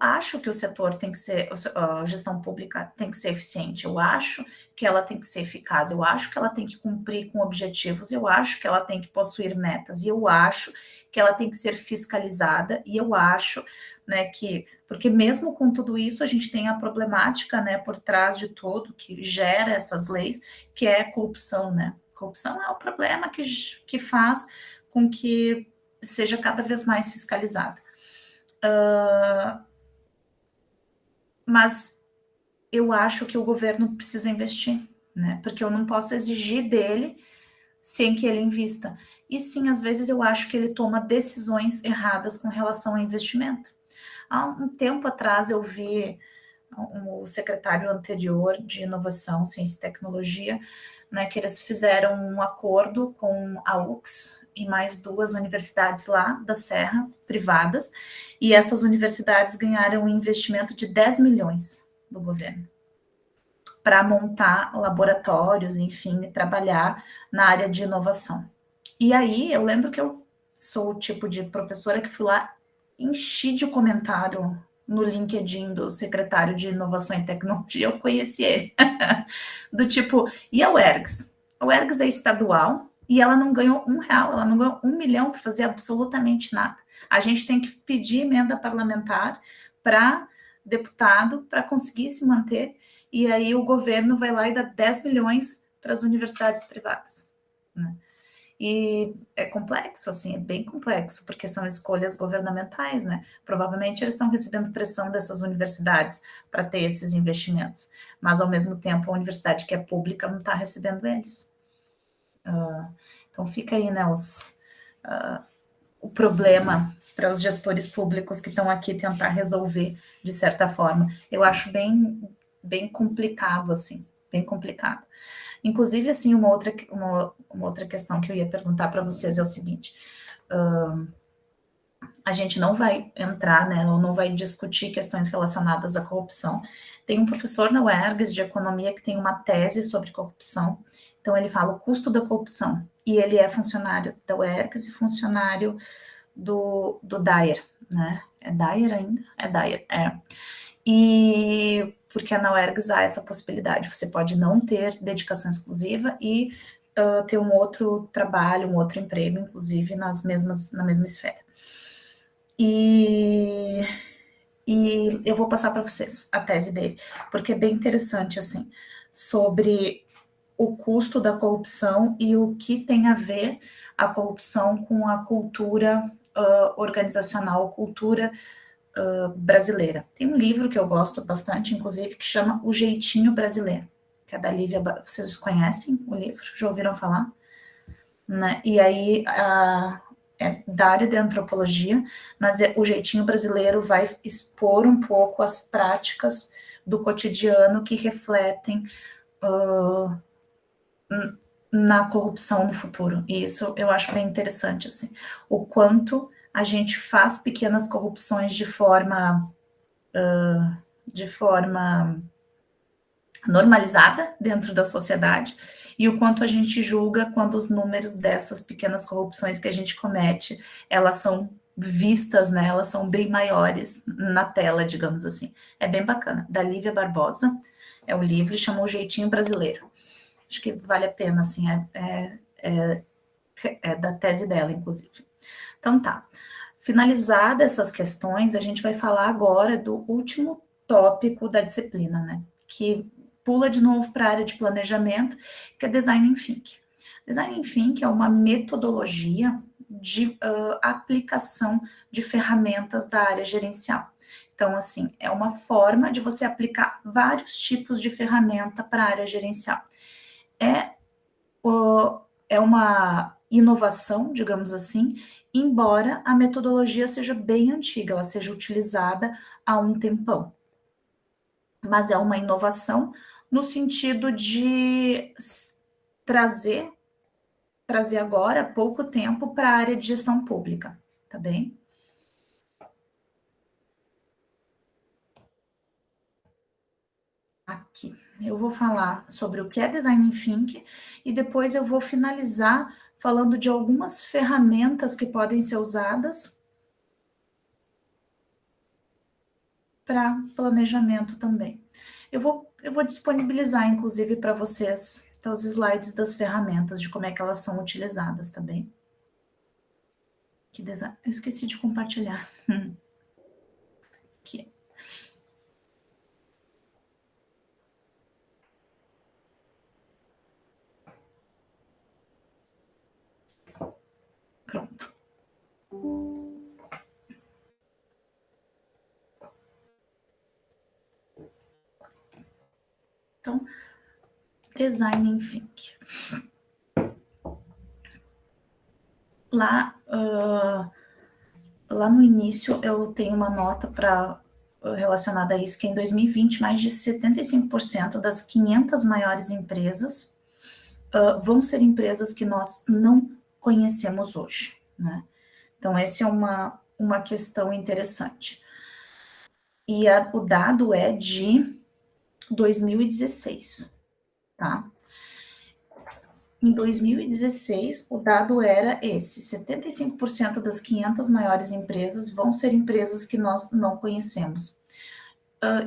acho que o setor tem que ser, a gestão pública tem que ser eficiente, eu acho que ela tem que ser eficaz, eu acho que ela tem que cumprir com objetivos, eu acho que ela tem que possuir metas, e eu acho que ela tem que ser fiscalizada, e eu acho, né, que, porque mesmo com tudo isso, a gente tem a problemática, né, por trás de tudo, que gera essas leis, que é a corrupção, né? Corrupção é o problema que faz com que seja cada vez mais fiscalizado. Mas eu acho que o governo precisa investir, né? Porque eu não posso exigir dele sem que ele invista. E sim, às vezes eu acho que ele toma decisões erradas com relação ao investimento. Há um tempo atrás eu vi o secretário anterior de Inovação, Ciência e Tecnologia, né, que eles fizeram um acordo com a UX e mais 2 universidades lá da Serra, privadas, e essas universidades ganharam um investimento de 10 milhões do governo para montar laboratórios, enfim, e trabalhar na área de inovação. E aí, eu lembro que eu sou o tipo de professora que fui lá, enchi de comentário no LinkedIn do secretário de Inovação e Tecnologia, eu conheci ele, do tipo, e a UERGS? A UERGS é estadual e ela não ganhou R$1, ela não ganhou 1 milhão para fazer absolutamente nada. A gente tem que pedir emenda parlamentar para deputado para conseguir se manter, e aí o governo vai lá e dá 10 milhões para as universidades privadas, né? E é complexo, assim, é bem complexo, porque são escolhas governamentais, né? Provavelmente eles estão recebendo pressão dessas universidades para ter esses investimentos, mas ao mesmo tempo a universidade que é pública não está recebendo eles. Então fica aí, né, o problema para os gestores públicos que estão aqui tentar resolver de certa forma. Eu acho bem complicado, assim, bem complicado. Inclusive, assim, uma outra questão que eu ia perguntar para vocês é o seguinte, a gente não vai entrar, né, ou não vai discutir questões relacionadas à corrupção. Tem um professor na UERGS de economia que tem uma tese sobre corrupção, Então, ele fala o custo da corrupção, e ele é funcionário da UERGS e funcionário do DAER, né? É DAER ainda? É DAER, é. E porque na UERGS há essa possibilidade, você pode não ter dedicação exclusiva e ter um outro trabalho, um outro emprego, inclusive na mesma esfera. E eu vou passar para vocês a tese dele, porque é bem interessante, assim, sobre o custo da corrupção e o que tem a ver a corrupção com a cultura organizacional, cultura brasileira. Tem um livro que eu gosto bastante, inclusive, que chama O Jeitinho Brasileiro, que é da Lívia. Vocês conhecem o livro? Já ouviram falar? Né? E aí, é da área de antropologia, mas O Jeitinho Brasileiro vai expor um pouco as práticas do cotidiano que refletem na corrupção no futuro. E isso eu acho bem interessante, assim, o quanto a gente faz pequenas corrupções de forma normalizada dentro da sociedade, e o quanto a gente julga quando os números dessas pequenas corrupções que a gente comete, elas são vistas, né, elas são bem maiores na tela, digamos assim. É bem bacana. Da Lívia Barbosa, é o livro, chama O Jeitinho Brasileiro. Acho que vale a pena, assim, é da tese dela, inclusive. Então tá. Finalizadas essas questões, a gente vai falar agora do último tópico da disciplina, né? Que pula de novo para a área de planejamento, que é Design Thinking. Design Thinking é uma metodologia de aplicação de ferramentas da área gerencial. Então, assim, é uma forma de você aplicar vários tipos de ferramenta para a área gerencial. É uma inovação, digamos assim, embora a metodologia seja bem antiga, ela seja utilizada há um tempão. Mas é uma inovação no sentido de trazer agora pouco tempo para a área de gestão pública, tá bem? Aqui, eu vou falar sobre o que é Design Thinking e depois eu vou finalizar falando de algumas ferramentas que podem ser usadas para planejamento também. Eu vou disponibilizar, inclusive, para vocês os slides das ferramentas, de como é que elas são utilizadas, tá bem? Eu esqueci de compartilhar. Aqui. Pronto. Então, Design Thinking. Lá no início eu tenho uma nota relacionada a isso, que em 2020 mais de 75% das 500 maiores empresas vão ser empresas que nós não conhecemos hoje, né? Então, essa é uma questão interessante. E o dado é de 2016, tá? Em 2016, o dado era esse: 75% das 500 maiores empresas vão ser empresas que nós não conhecemos.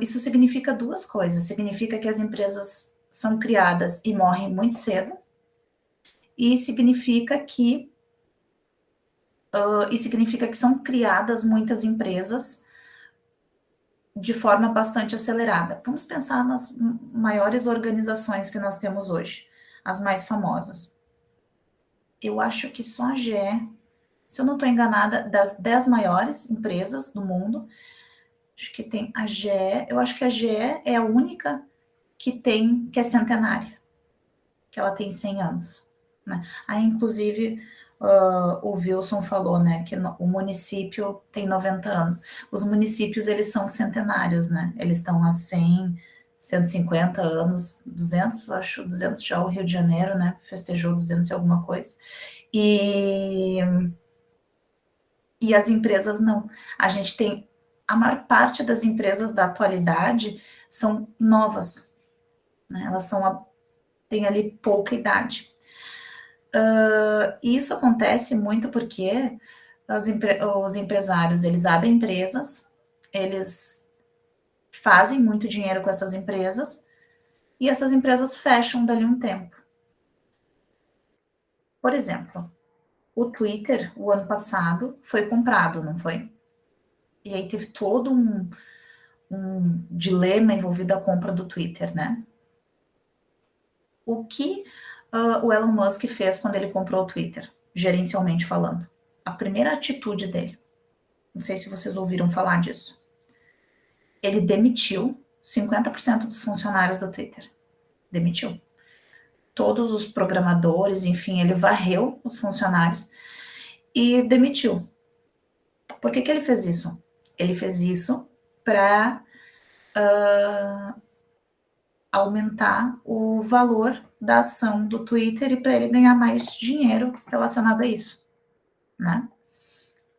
Isso significa duas coisas. Significa que as empresas são criadas e morrem muito cedo, e significa que são criadas muitas empresas de forma bastante acelerada. Vamos pensar nas maiores organizações que nós temos hoje, as mais famosas. Eu acho que só a GE, se eu não estou enganada, das 10 maiores empresas do mundo, acho que tem a GE, eu acho que a GE é a única que é centenária, que ela tem 100 anos. Né? Aí, inclusive, o Wilson falou, né, que o município tem 90 anos. Os municípios, eles são centenários, né? Eles estão há 100, 150 anos, 200, acho, 200 já o Rio de Janeiro, né? Festejou 200 e alguma coisa. E as empresas não. A gente tem, a maior parte das empresas da atualidade são novas, né? Elas são tem ali pouca idade. E isso acontece muito porque os empresários, eles abrem empresas, eles fazem muito dinheiro com essas empresas, e essas empresas fecham dali um tempo. Por exemplo, o Twitter, o ano passado, foi comprado, não foi? E aí teve todo um dilema envolvido a compra do Twitter, né? O que o Elon Musk fez quando ele comprou o Twitter, gerencialmente falando? A primeira atitude dele, não sei se vocês ouviram falar disso, ele demitiu 50% dos funcionários do Twitter. Demitiu. Todos os programadores, enfim, ele varreu os funcionários e demitiu. Por que ele fez isso? Ele fez isso para aumentar o valor da ação do Twitter e para ele ganhar mais dinheiro relacionado a isso, né?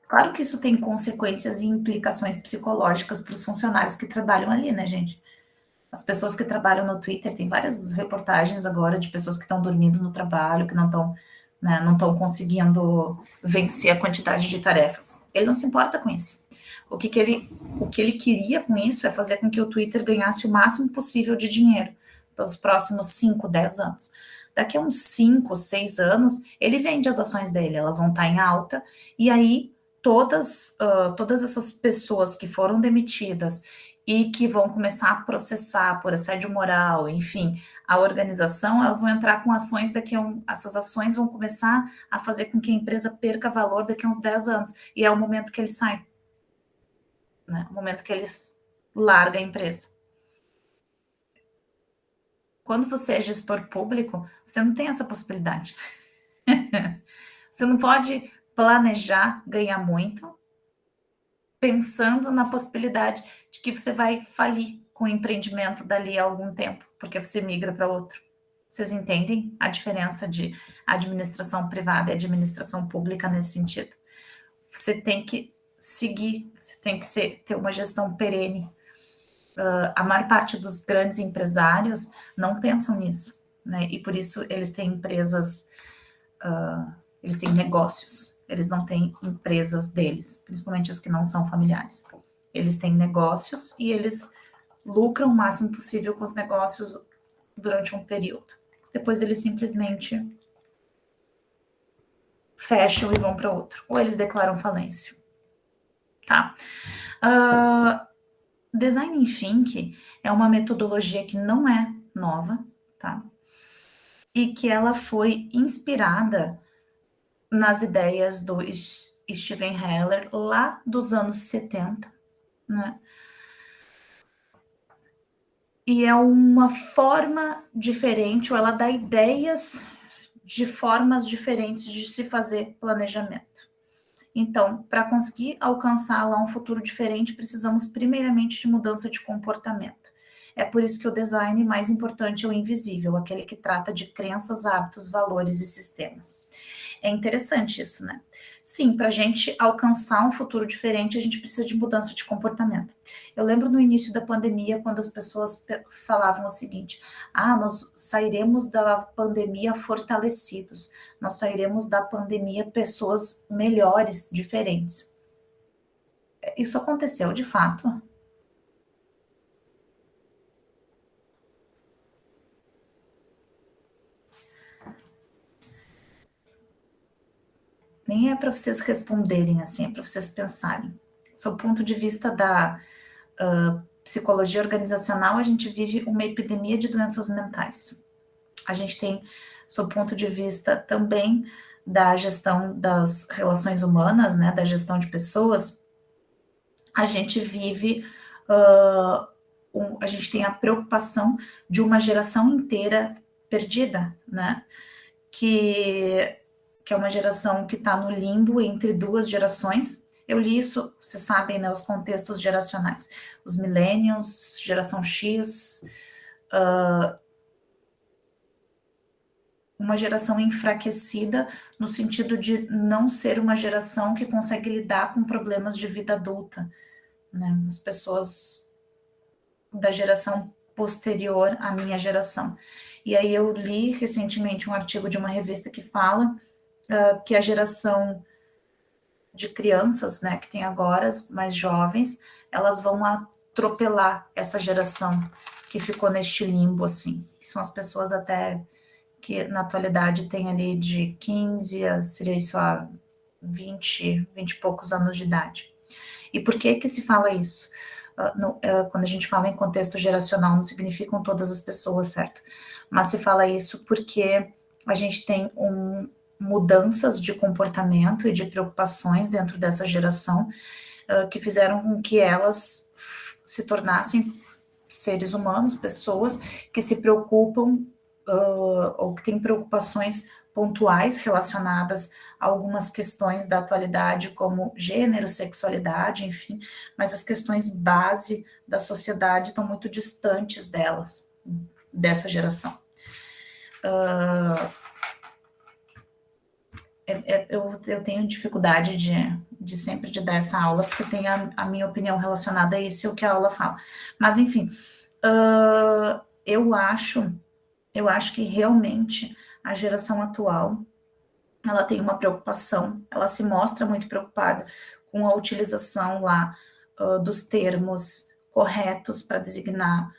Claro que isso tem consequências e implicações psicológicas para os funcionários que trabalham ali, né, gente? As pessoas que trabalham no Twitter, tem várias reportagens agora de pessoas que estão dormindo no trabalho, que não estão, né, não estão conseguindo vencer a quantidade de tarefas. Ele não se importa com isso. O que ele queria com isso é fazer com que o Twitter ganhasse o máximo possível de dinheiro pelos próximos 5, 10 anos. Daqui a uns 5, 6 anos, ele vende as ações dele, elas vão estar em alta, e aí todas essas pessoas que foram demitidas e que vão começar a processar por assédio moral, enfim, a organização, elas vão entrar com ações essas ações vão começar a fazer com que a empresa perca valor daqui a uns 10 anos, e é o momento que ele sai, né? O momento que ele larga a empresa. Quando você é gestor público, você não tem essa possibilidade. Você não pode planejar ganhar muito pensando na possibilidade de que você vai falir com o empreendimento dali a algum tempo, porque você migra para outro. Vocês entendem a diferença de administração privada e administração pública nesse sentido? Você tem que seguir, você tem que ter uma gestão perene. A maior parte dos grandes empresários não pensam nisso, né? E por isso eles têm empresas, eles têm negócios, eles não têm empresas deles, principalmente as que não são familiares. Eles têm negócios e eles lucram o máximo possível com os negócios durante um período. Depois eles simplesmente fecham e vão para outro, ou eles declaram falência, tá? Design Thinking é uma metodologia que não é nova, tá? E que ela foi inspirada nas ideias do Steven Heller lá dos anos 70, né? E é uma forma diferente, ou ela dá ideias de formas diferentes de se fazer planejamento. Então, para conseguir alcançar lá um futuro diferente, precisamos primeiramente de mudança de comportamento. É por isso que o design mais importante é o invisível, aquele que trata de crenças, hábitos, valores e sistemas. É interessante isso, né? Sim, para a gente alcançar um futuro diferente, a gente precisa de mudança de comportamento. Eu lembro no início da pandemia, quando as pessoas falavam o seguinte: nós sairemos da pandemia fortalecidos, nós sairemos da pandemia pessoas melhores, diferentes. Isso aconteceu de fato? Nem é para vocês responderem assim, é para vocês pensarem. Sob o ponto de vista da psicologia organizacional, a gente vive uma epidemia de doenças mentais. A gente tem, sob o ponto de vista também da gestão das relações humanas, né, da gestão de pessoas, a gente vive, a gente tem a preocupação de uma geração inteira perdida, né, que é uma geração que está no limbo entre duas gerações. Eu li isso, vocês sabem, né, os contextos geracionais. Os millennials, geração X, uma geração enfraquecida no sentido de não ser uma geração que consegue lidar com problemas de vida adulta, né? As pessoas da geração posterior à minha geração. E aí eu li recentemente um artigo de uma revista que fala que a geração de crianças, né, que tem agora, mais jovens, elas vão atropelar essa geração que ficou neste limbo, assim, que são as pessoas até que na atualidade tem ali de 15 a, seria isso, a 20 e poucos anos de idade. E por que se fala isso? Quando a gente fala em contexto geracional, não significam todas as pessoas, certo? Mas se fala isso porque a gente tem mudanças de comportamento e de preocupações dentro dessa geração que fizeram com que elas se tornassem seres humanos, pessoas que se preocupam ou que têm preocupações pontuais relacionadas a algumas questões da atualidade, como gênero, sexualidade, enfim, mas as questões base da sociedade estão muito distantes delas, dessa geração. Eu tenho dificuldade de sempre de dar essa aula, porque eu tenho a minha opinião relacionada a isso e o que a aula fala. Mas, enfim, eu acho que realmente a geração atual, ela tem uma preocupação, ela se mostra muito preocupada com a utilização lá dos termos corretos para designar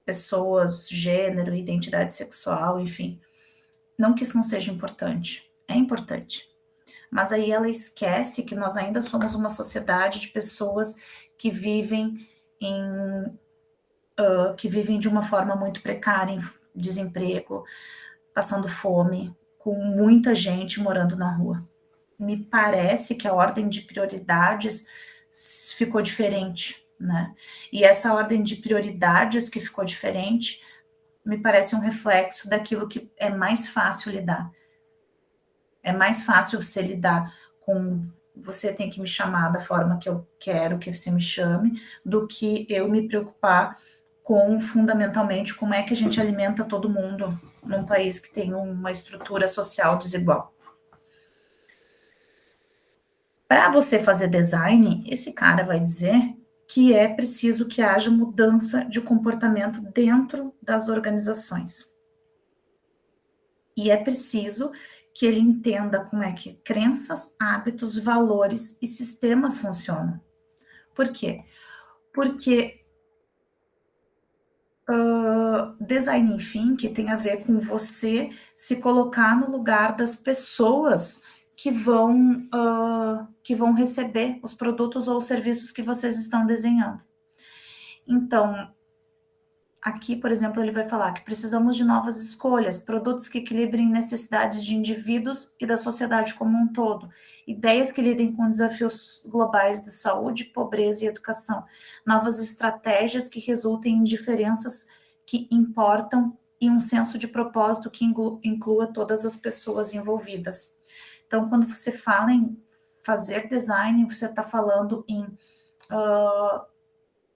pessoas, gênero, identidade sexual, enfim. Não que isso não seja importante, é importante. Mas aí ela esquece que nós ainda somos uma sociedade de pessoas que vivem de uma forma muito precária, em desemprego, passando fome, com muita gente morando na rua. Me parece que a ordem de prioridades ficou diferente, né? E essa ordem de prioridades que ficou diferente me parece um reflexo daquilo que é mais fácil lidar. É mais fácil você lidar com você tem que me chamar da forma que eu quero que você me chame, do que eu me preocupar com, fundamentalmente, como é que a gente alimenta todo mundo num país que tem uma estrutura social desigual. Para você fazer design, esse cara vai dizer que é preciso que haja mudança de comportamento dentro das organizações. E é preciso que ele entenda como é que crenças, hábitos, valores e sistemas funcionam. Por quê? Porque design thinking tem a ver com você se colocar no lugar das pessoas que vão receber os produtos ou os serviços que vocês estão desenhando. Então, aqui, por exemplo, ele vai falar que precisamos de novas escolhas, produtos que equilibrem necessidades de indivíduos e da sociedade como um todo, ideias que lidem com desafios globais de saúde, pobreza e educação, novas estratégias que resultem em diferenças que importam e um senso de propósito que inclua todas as pessoas envolvidas. Então, quando você fala em fazer design, você está falando em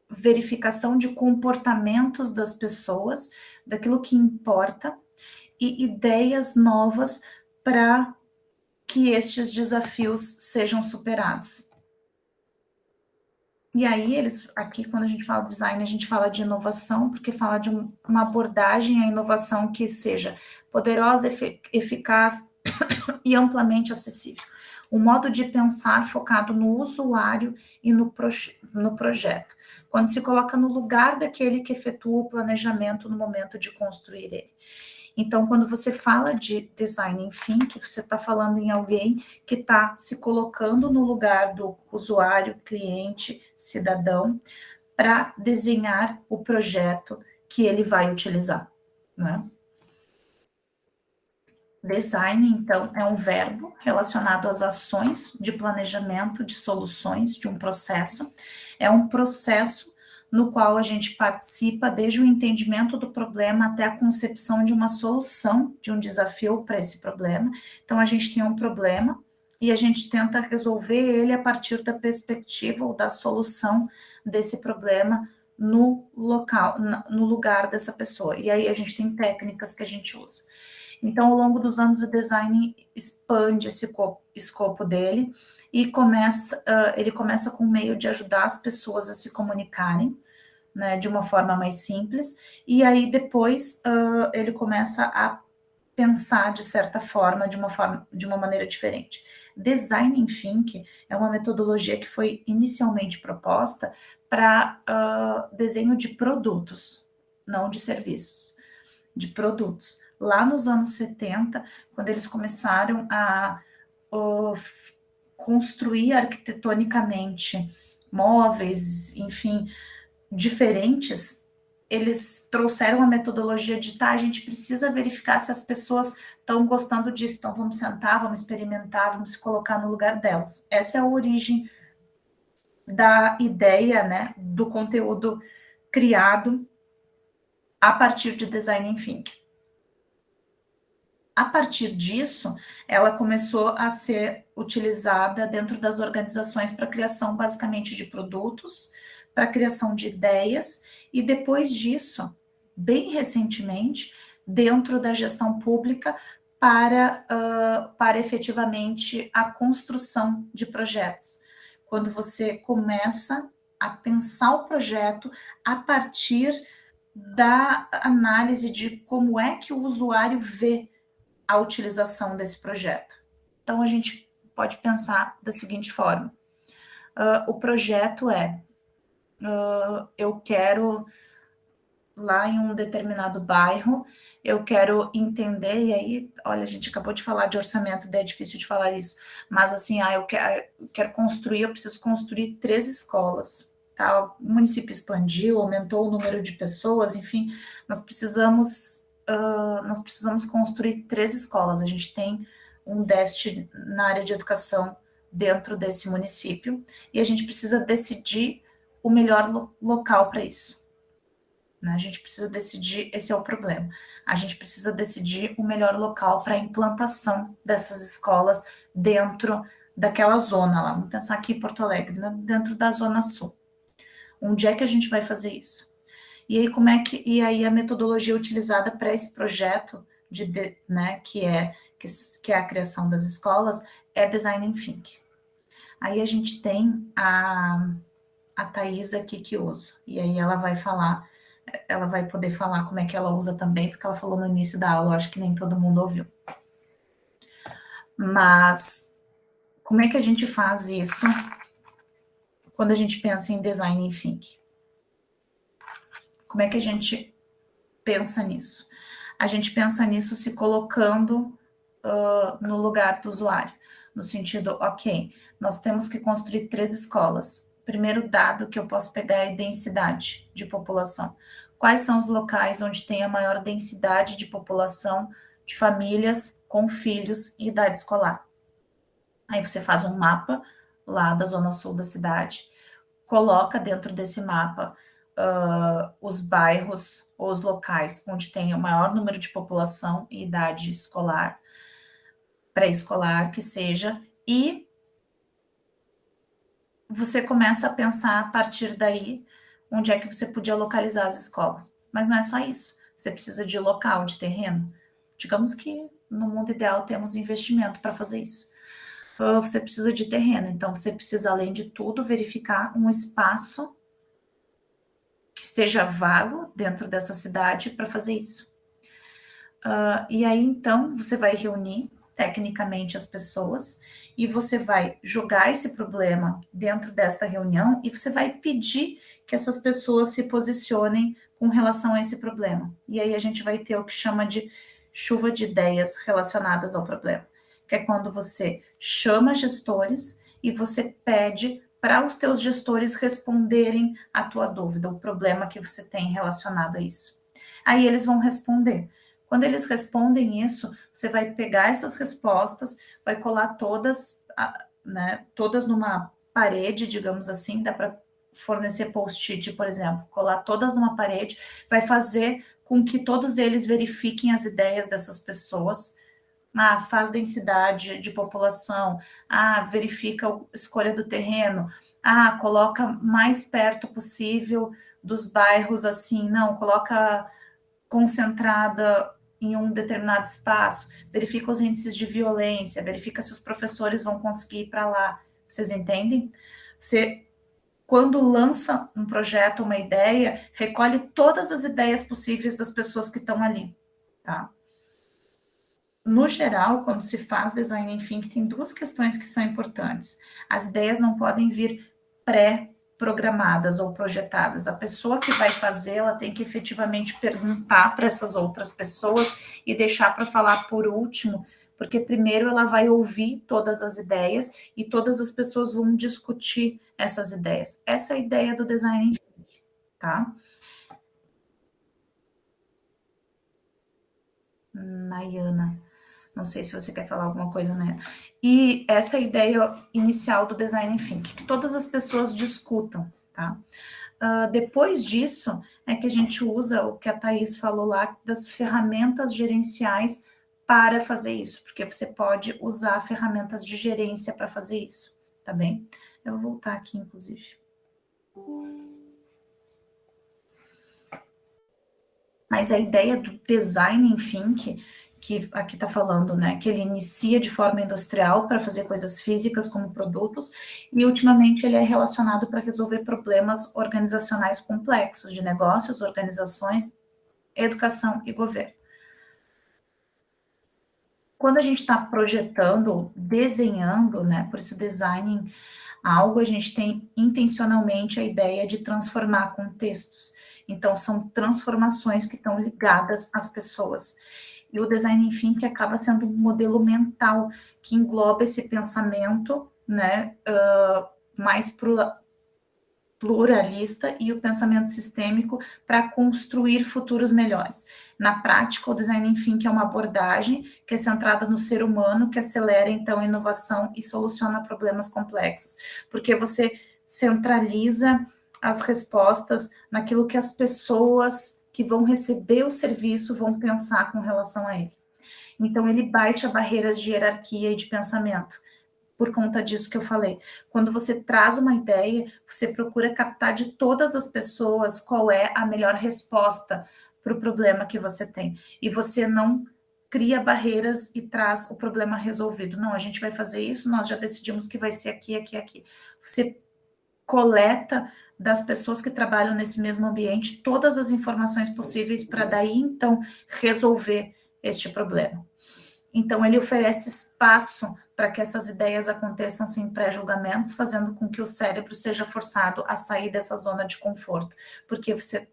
verificação de comportamentos das pessoas, daquilo que importa, e ideias novas para que estes desafios sejam superados. E aí, aqui, quando a gente fala de design, a gente fala de inovação, porque fala de uma abordagem à inovação que seja poderosa, eficaz e amplamente acessível. Um modo de pensar focado no usuário e no projeto, quando se coloca no lugar daquele que efetua o planejamento no momento de construir ele. Então, quando você fala de design thinking, você está falando em alguém que está se colocando no lugar do usuário, cliente, cidadão, para desenhar o projeto que ele vai utilizar, né? Design, então, é um verbo relacionado às ações de planejamento de soluções de um processo. É um processo no qual a gente participa desde o entendimento do problema até a concepção de uma solução de um desafio para esse problema. Então, a gente tem um problema e a gente tenta resolver ele a partir da perspectiva ou da solução desse problema no local, no lugar dessa pessoa. E aí a gente tem técnicas que a gente usa. Então, ao longo dos anos, o design expande esse escopo dele e ele começa com o meio de ajudar as pessoas a se comunicarem, né, de uma forma mais simples, e aí depois ele começa a pensar de certa forma, de uma maneira diferente. Design Thinking é uma metodologia que foi inicialmente proposta para desenho de produtos, não de serviços, de produtos. Lá nos anos 70, quando eles começaram a construir arquitetonicamente móveis, enfim, diferentes, eles trouxeram a metodologia de, tá, a gente precisa verificar se as pessoas estão gostando disso, então vamos sentar, vamos experimentar, vamos se colocar no lugar delas. Essa é a origem da ideia, né, do conteúdo criado a partir de Design Thinking. A partir disso, ela começou a ser utilizada dentro das organizações para criação, basicamente, de produtos, para criação de ideias, e depois disso, bem recentemente, dentro da gestão pública, para efetivamente a construção de projetos. Quando você começa a pensar o projeto a partir da análise de como é que o usuário vê a utilização desse projeto. Então, a gente pode pensar da seguinte forma: o projeto eu quero, lá em um determinado bairro, eu quero entender, e aí, olha, a gente acabou de falar de orçamento, é difícil de falar isso, mas assim, eu quero construir, eu preciso construir 3 escolas, tá? O município expandiu, aumentou o número de pessoas, enfim, nós precisamos construir 3 escolas. A gente tem um déficit na área de educação dentro desse município e a gente precisa decidir o melhor local para isso. Né? A gente precisa decidir, esse é o problema. A gente precisa decidir o melhor local para a implantação dessas escolas dentro daquela zona lá. Vamos pensar aqui em Porto Alegre, dentro da Zona Sul. Onde é que a gente vai fazer isso? E aí, e aí a metodologia utilizada para esse projeto, né, que é a criação das escolas, é Design Thinking. Aí a gente tem a Thaisa aqui que usa, e aí ela vai poder falar como é que ela usa também, porque ela falou no início da aula, eu acho que nem todo mundo ouviu. Mas como é que a gente faz isso quando a gente pensa em Design Thinking? Como é que a gente pensa nisso? A gente pensa nisso se colocando no lugar do usuário, no sentido, ok, nós temos que construir 3 escolas. Primeiro dado que eu posso pegar é a densidade de população. Quais são os locais onde tem a maior densidade de população de famílias com filhos em idade escolar? Aí você faz um mapa lá da zona sul da cidade, coloca dentro desse mapa os bairros ou os locais onde tem o maior número de população e idade escolar, pré-escolar que seja, e você começa a pensar a partir daí onde é que você podia localizar as escolas. Mas não é só isso, você precisa de local, de terreno. Digamos que no mundo ideal temos investimento para fazer isso. Você precisa de terreno, então você precisa, além de tudo, verificar um espaço que esteja vago dentro dessa cidade para fazer isso. E aí, então, você vai reunir tecnicamente as pessoas e você vai jogar esse problema dentro desta reunião e você vai pedir que essas pessoas se posicionem com relação a esse problema. E aí a gente vai ter o que chama de chuva de ideias relacionadas ao problema, que é quando você chama gestores e você pede para os teus gestores responderem a tua dúvida, o problema que você tem relacionado a isso. Aí eles vão responder. Quando eles respondem isso, você vai pegar essas respostas, vai colar todas, né, todas numa parede, digamos assim, dá para fornecer post-it, por exemplo, colar todas numa parede, vai fazer com que todos eles verifiquem as ideias dessas pessoas. Faz densidade de população, verifica a escolha do terreno, coloca mais perto possível dos bairros, assim, não, coloca concentrada em um determinado espaço, verifica os índices de violência, verifica se os professores vão conseguir ir para lá. Vocês entendem? Você quando lança um projeto, uma ideia, recolhe todas as ideias possíveis das pessoas que estão ali, tá? No geral, quando se faz design thinking, tem duas questões que são importantes. As ideias não podem vir pré-programadas ou projetadas. A pessoa que vai fazer, ela tem que efetivamente perguntar para essas outras pessoas e deixar para falar por último, porque primeiro ela vai ouvir todas as ideias e todas as pessoas vão discutir essas ideias. Essa é a ideia do design thinking, tá? Nayana. Não sei se você quer falar alguma coisa, né? E essa é a ideia inicial do design thinking, que todas as pessoas discutam, tá? Depois disso, é que a gente usa o que a Thaís falou lá, das ferramentas gerenciais para fazer isso, porque você pode usar ferramentas de gerência para fazer isso, tá bem? Eu vou voltar aqui, inclusive. Mas a ideia do design thinking, que aqui está falando, né, que ele inicia de forma industrial para fazer coisas físicas como produtos, e ultimamente ele é relacionado para resolver problemas organizacionais complexos de negócios, organizações, educação e governo. Quando a gente está projetando, desenhando, né, por isso designing algo, a gente tem intencionalmente a ideia de transformar contextos. Então, são transformações que estão ligadas às pessoas. E o design thinking acaba sendo um modelo mental que engloba esse pensamento, né, mais pluralista e o pensamento sistêmico para construir futuros melhores. Na prática, o design thinking é uma abordagem que é centrada no ser humano, que acelera, então, a inovação e soluciona problemas complexos, porque você centraliza as respostas naquilo que as pessoas que vão receber o serviço vão pensar com relação a ele. Então, ele bate a barreira de hierarquia e de pensamento, por conta disso que eu falei. Quando você traz uma ideia, você procura captar de todas as pessoas qual é a melhor resposta para o problema que você tem. E você não cria barreiras e traz o problema resolvido. Não, a gente vai fazer isso, nós já decidimos que vai ser aqui, aqui, aqui. Você coleta das pessoas que trabalham nesse mesmo ambiente todas as informações possíveis para daí, então, resolver este problema. Então, ele oferece espaço para que essas ideias aconteçam sem pré-julgamentos, fazendo com que o cérebro seja forçado a sair dessa zona de conforto, porque você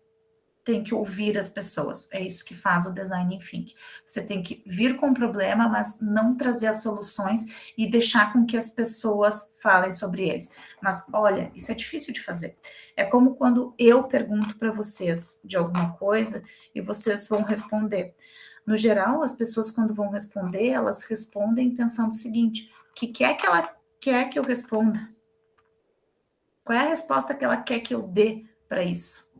tem que ouvir as pessoas, é isso que faz o design thinking. Você tem que vir com o problema, mas não trazer as soluções e deixar com que as pessoas falem sobre eles. Mas, olha, isso é difícil de fazer. É como quando eu pergunto para vocês de alguma coisa e vocês vão responder. No geral, as pessoas, quando vão responder, elas respondem pensando o seguinte: o que é que ela quer que eu responda? Qual é a resposta que ela quer que eu dê para isso?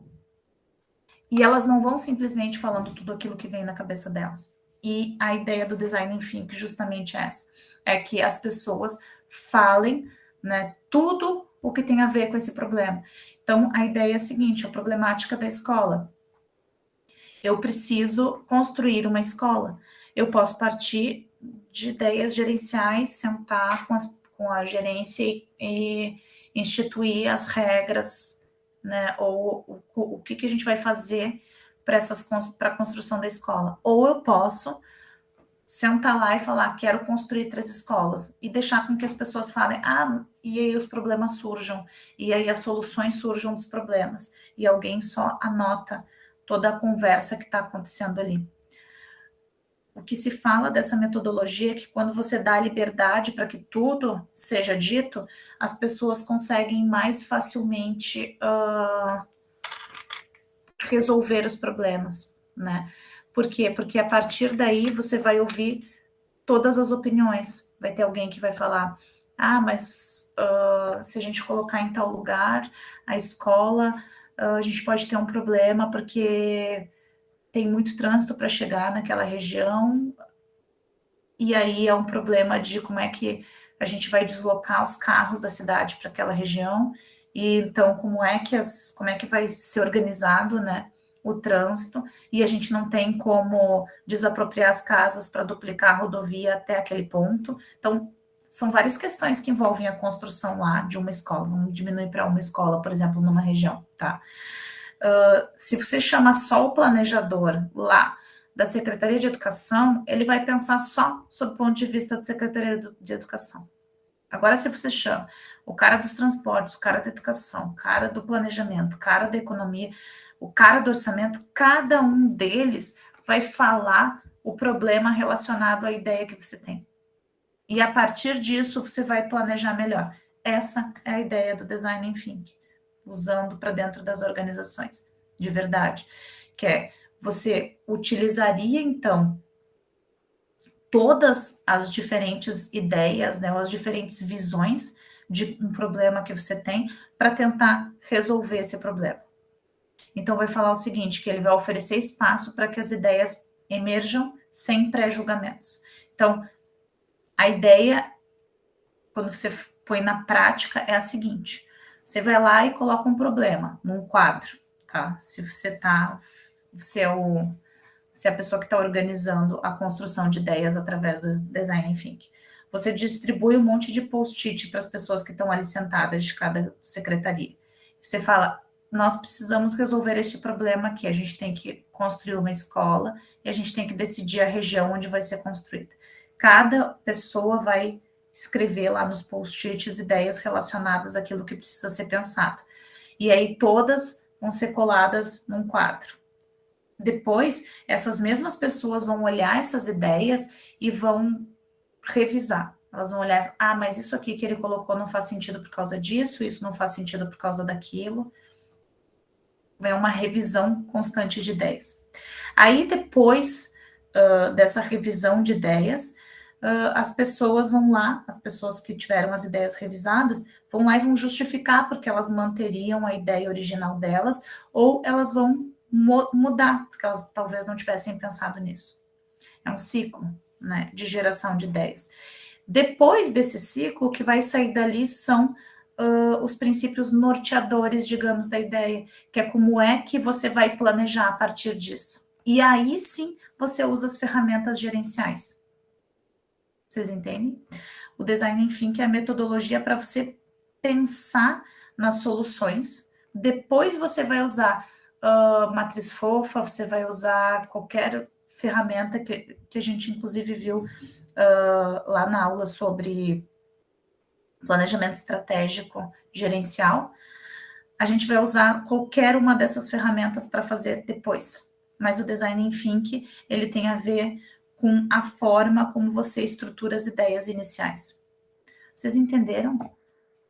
E elas não vão simplesmente falando tudo aquilo que vem na cabeça delas. E a ideia do design thinking justamente é essa: é que as pessoas falem, né, tudo o que tem a ver com esse problema. Então, a ideia é a seguinte: a problemática da escola. Eu preciso construir uma escola. Eu posso partir de ideias gerenciais, sentar com a gerência e instituir as regras, né? Ou o que a gente vai fazer para a construção da escola. Ou eu posso sentar lá e falar, quero construir 3 escolas, e deixar com que as pessoas falem, e aí os problemas surjam, e aí as soluções surjam dos problemas, e alguém só anota toda a conversa que está acontecendo ali. O que se fala dessa metodologia é que quando você dá liberdade para que tudo seja dito, as pessoas conseguem mais facilmente resolver os problemas, né? Por quê? Porque a partir daí você vai ouvir todas as opiniões. Vai ter alguém que vai falar, mas se a gente colocar em tal lugar, a escola, a gente pode ter um problema porque tem muito trânsito para chegar naquela região, e aí é um problema de como é que a gente vai deslocar os carros da cidade para aquela região, e então como é que vai ser organizado, né, o trânsito, e a gente não tem como desapropriar as casas para duplicar a rodovia até aquele ponto. Então, são várias questões que envolvem a construção lá de uma escola. Vamos diminuir para uma escola, por exemplo, numa região, tá? Se você chama só o planejador lá da Secretaria de Educação, ele vai pensar só sob o ponto de vista da Secretaria de Educação. Agora, se você chama o cara dos transportes, o cara da educação, o cara do planejamento, o cara da economia, o cara do orçamento, cada um deles vai falar o problema relacionado à ideia que você tem. E a partir disso, você vai planejar melhor. Essa é a ideia do Design Thinking, usando para dentro das organizações, de verdade. Que é, você utilizaria, então, todas as diferentes ideias, né, as diferentes visões de um problema que você tem para tentar resolver esse problema. Então, vai falar o seguinte, que ele vai oferecer espaço para que as ideias emerjam sem pré-julgamentos. Então, a ideia, quando você põe na prática, é a seguinte, você vai lá e coloca um problema num quadro, tá? Se você é a pessoa que está organizando a construção de ideias através do Design Thinking. Você distribui um monte de post-it para as pessoas que estão ali sentadas de cada secretaria. Você fala, nós precisamos resolver este problema aqui, a gente tem que construir uma escola e a gente tem que decidir a região onde vai ser construída. Cada pessoa vai escrever lá nos post-its ideias relacionadas àquilo que precisa ser pensado. E aí todas vão ser coladas num quadro. Depois, essas mesmas pessoas vão olhar essas ideias e vão revisar. Elas vão olhar, mas isso aqui que ele colocou não faz sentido por causa disso, isso não faz sentido por causa daquilo. É uma revisão constante de ideias. Aí, depois dessa revisão de ideias, as pessoas vão lá, as pessoas que tiveram as ideias revisadas, vão lá e vão justificar porque elas manteriam a ideia original delas, ou elas vão mudar, porque elas talvez não tivessem pensado nisso. É um ciclo, né, de geração de ideias. Depois desse ciclo, o que vai sair dali são os princípios norteadores, digamos, da ideia, que é como é que você vai planejar a partir disso. E aí sim você usa as ferramentas gerenciais. Vocês entendem? O Design Thinking é a metodologia para você pensar nas soluções. Depois você vai usar matriz fofa, você vai usar qualquer ferramenta que a gente inclusive viu lá na aula sobre planejamento estratégico gerencial. A gente vai usar qualquer uma dessas ferramentas para fazer depois. Mas o Design Thinking, ele tem a ver com a forma como você estrutura as ideias iniciais. Vocês entenderam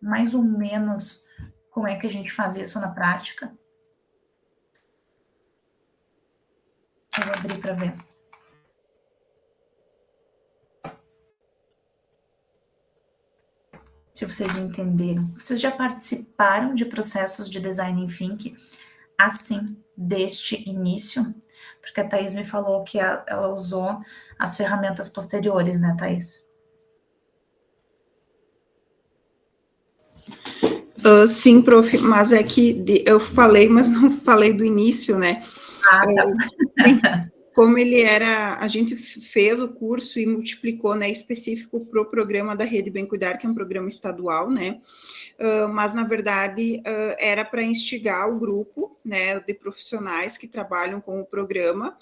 mais ou menos como é que a gente faz isso na prática? Eu vou abrir para ver. Se vocês entenderam. Vocês já participaram de processos de Design Thinking assim, deste início? Porque a Thaís me falou que ela usou as ferramentas posteriores, né, Thaís? Sim, prof, mas é que eu falei, mas não falei do início, né? Tá. Como ele era, a gente fez o curso e multiplicou, né, específico para o programa da Rede Bem Cuidar, que é um programa estadual, né? Mas, na verdade, era para instigar o grupo, né, de profissionais que trabalham com o programa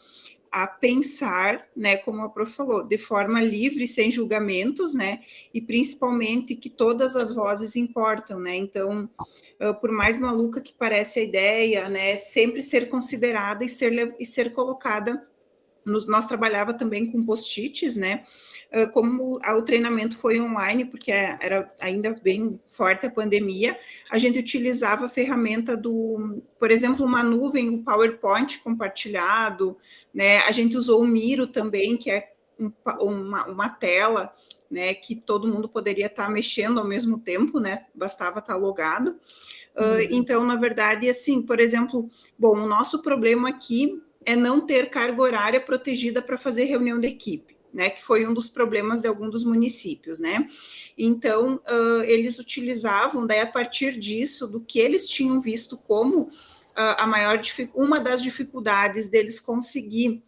a pensar, né, como a prof falou, de forma livre, sem julgamentos, né, e principalmente que todas as vozes importam, né, então, por mais maluca que pareça a ideia, né, sempre ser considerada e ser colocada. Nós trabalhava também com post-its, né, como o treinamento foi online, porque era ainda bem forte a pandemia, a gente utilizava a ferramenta por exemplo, uma nuvem, o PowerPoint compartilhado, né, a gente usou o Miro também, que é uma tela, né, que todo mundo poderia estar mexendo ao mesmo tempo, né, bastava estar logado. Então, na verdade, assim, por exemplo, bom, o nosso problema aqui é não ter carga horária protegida para fazer reunião de equipe, né, que foi um dos problemas de algum dos municípios, né, então eles utilizavam, daí a partir disso, do que eles tinham visto como uma das dificuldades deles conseguir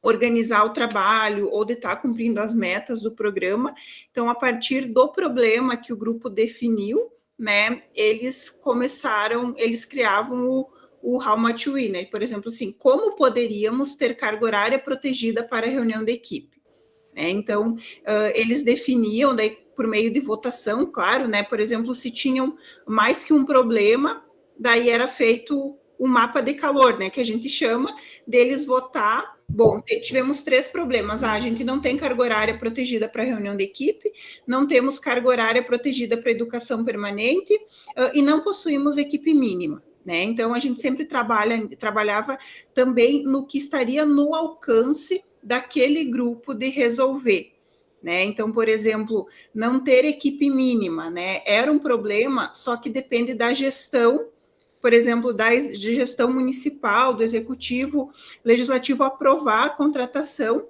organizar o trabalho ou de estar cumprindo as metas do programa. Então, a partir do problema que o grupo definiu, né, eles criavam o How Much We, né? Por exemplo, assim, como poderíamos ter carga horária protegida para a reunião da equipe? Então, eles definiam, daí, por meio de votação, claro, né? Por exemplo, se tinham mais que um problema, daí era feito um mapa de calor, né? Que a gente chama deles votar. Bom, tivemos 3 problemas. A gente não tem carga horária protegida para reunião de equipe, não temos carga horária protegida para educação permanente e não possuímos equipe mínima. Né? Então, a gente sempre trabalhava também no que estaria no alcance daquele grupo de resolver. Né? Então, por exemplo, não ter equipe mínima, né? Era um problema, só que depende da gestão, por exemplo, de gestão municipal, do executivo, legislativo aprovar a contratação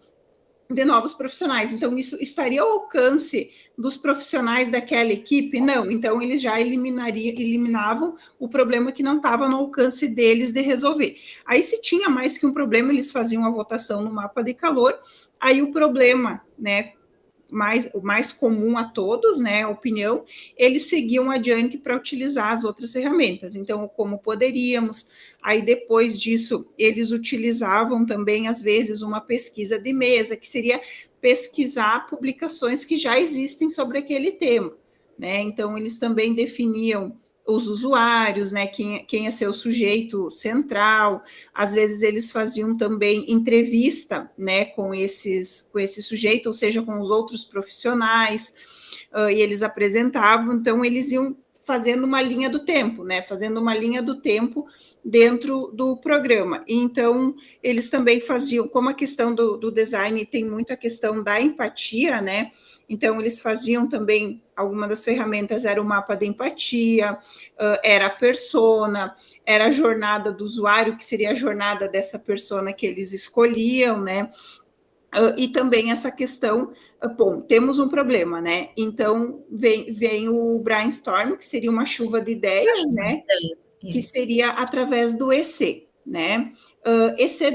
de novos profissionais. Então, isso estaria ao alcance dos profissionais daquela equipe? Não. Então, eles já eliminavam o problema que não estava no alcance deles de resolver. Aí, se tinha mais que um problema, eles faziam a votação no mapa de calor. Aí, o problema, né, o mais comum a todos, né, a opinião, eles seguiam adiante para utilizar as outras ferramentas. Então, como poderíamos, aí depois disso, eles utilizavam também, às vezes, uma pesquisa de mesa, que seria pesquisar publicações que já existem sobre aquele tema, né? Então, eles também definiam os usuários, né, quem ia ser o sujeito central. Às vezes eles faziam também entrevista, né, com esse sujeito, ou seja, com os outros profissionais, e eles apresentavam. Então eles iam fazendo uma linha do tempo, né, dentro do programa. Então eles também faziam, como a questão do design tem muito a questão da empatia, né, então, eles faziam também, alguma das ferramentas era o mapa de empatia, era a persona, era a jornada do usuário, que seria a jornada dessa persona que eles escolhiam, né? E também essa questão, bom, temos um problema, né? Então, vem o brainstorm, que seria uma chuva de ideias, né? Que seria através do EC, né? E se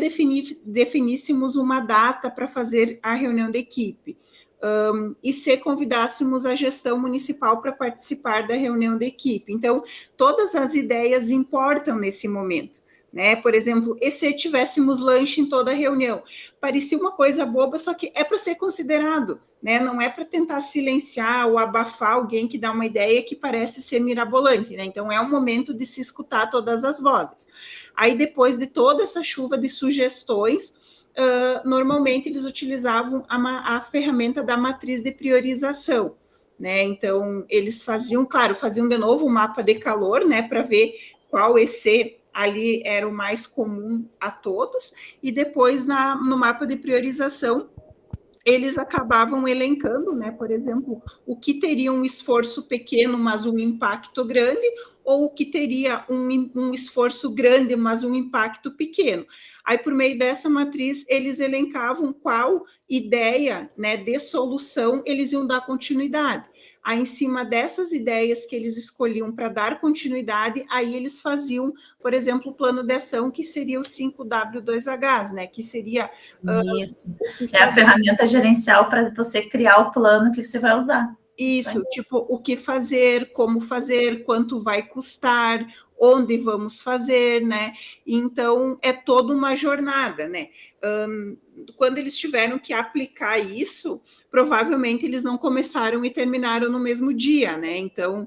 definíssemos uma data para fazer a reunião da equipe. E se convidássemos a gestão municipal para participar da reunião da equipe. Então, todas as ideias importam nesse momento, né? Por exemplo, e se tivéssemos lanche em toda a reunião? Parecia uma coisa boba, só que é para ser considerado, né? Não é para tentar silenciar ou abafar alguém que dá uma ideia que parece ser mirabolante, né? Então, é o momento de se escutar todas as vozes. Aí, depois de toda essa chuva de sugestões, normalmente eles utilizavam a ferramenta da matriz de priorização, né? Então, eles faziam de novo um mapa de calor, né, para ver qual EC ali era o mais comum a todos, e depois no mapa de priorização eles acabavam elencando, né, por exemplo, o que teria um esforço pequeno, mas um impacto grande, ou o que teria um esforço grande, mas um impacto pequeno. Aí, por meio dessa matriz, eles elencavam qual ideia, né, de solução eles iam dar continuidade. Aí, em cima dessas ideias que eles escolhiam para dar continuidade, aí eles faziam, por exemplo, o plano de ação, que seria o 5W2H, né? Que seria... Isso. É a ferramenta gerencial para você criar o plano que você vai usar. Isso, tipo, o que fazer, como fazer, quanto vai custar, onde vamos fazer, né? Então, é toda uma jornada, né? Quando eles tiveram que aplicar isso, provavelmente eles não começaram e terminaram no mesmo dia, né? Então,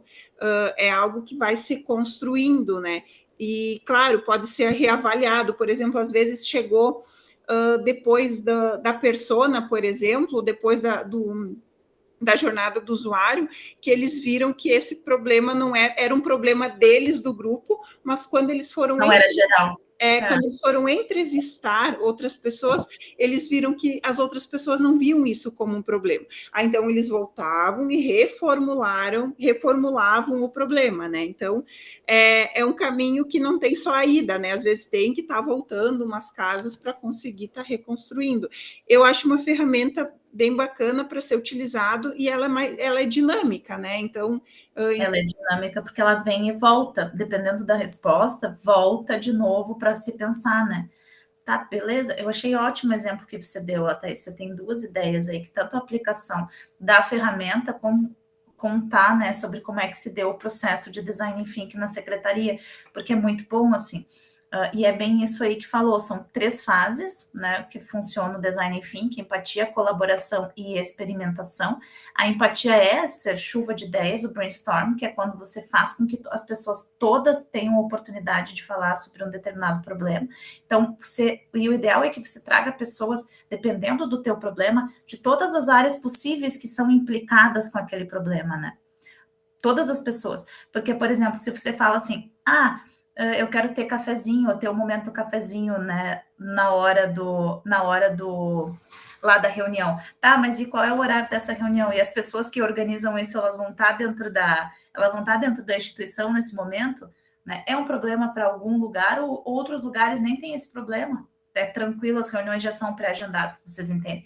é algo que vai se construindo, né? E, claro, pode ser reavaliado. Por exemplo, às vezes chegou depois da persona, por exemplo, depois da jornada do usuário, que eles viram que esse problema não era um problema deles, do grupo, mas quando eles foram... Não era geral. Quando eles foram entrevistar outras pessoas, eles viram que as outras pessoas não viam isso como um problema. Aí, então, eles voltavam e reformulavam o problema, né? Então, é um caminho que não tem só a ida, né? Às vezes tem que estar voltando umas casas para conseguir estar reconstruindo. Eu acho uma ferramenta bem bacana para ser utilizado, e ela é dinâmica, né? Então... Ela é dinâmica porque ela vem e volta, dependendo da resposta, volta de novo para se pensar, né? Tá, beleza? Eu achei ótimo o exemplo que você deu, Thaís. Você tem 2 ideias aí, que tanto a aplicação da ferramenta como contar, né, sobre como é que se deu o processo de design thinking na secretaria, porque é muito bom, assim. E é bem isso aí que falou, são 3 fases, né, que funciona o design thinking: empatia, colaboração e experimentação. A empatia é ser chuva de ideias, o brainstorm, que é quando você faz com que as pessoas todas tenham a oportunidade de falar sobre um determinado problema. Então, e o ideal é que você traga pessoas, dependendo do teu problema, de todas as áreas possíveis que são implicadas com aquele problema, né? Todas as pessoas. Porque, por exemplo, se você fala assim, eu quero ter cafezinho, ou ter um momento cafezinho, né, na hora do lá da reunião. Tá, mas e qual é o horário dessa reunião? E as pessoas que organizam isso, elas vão estar dentro da instituição nesse momento, né? É um problema para algum lugar, ou outros lugares nem tem esse problema. É tranquilo, as reuniões já são pré-agendadas, vocês entendem.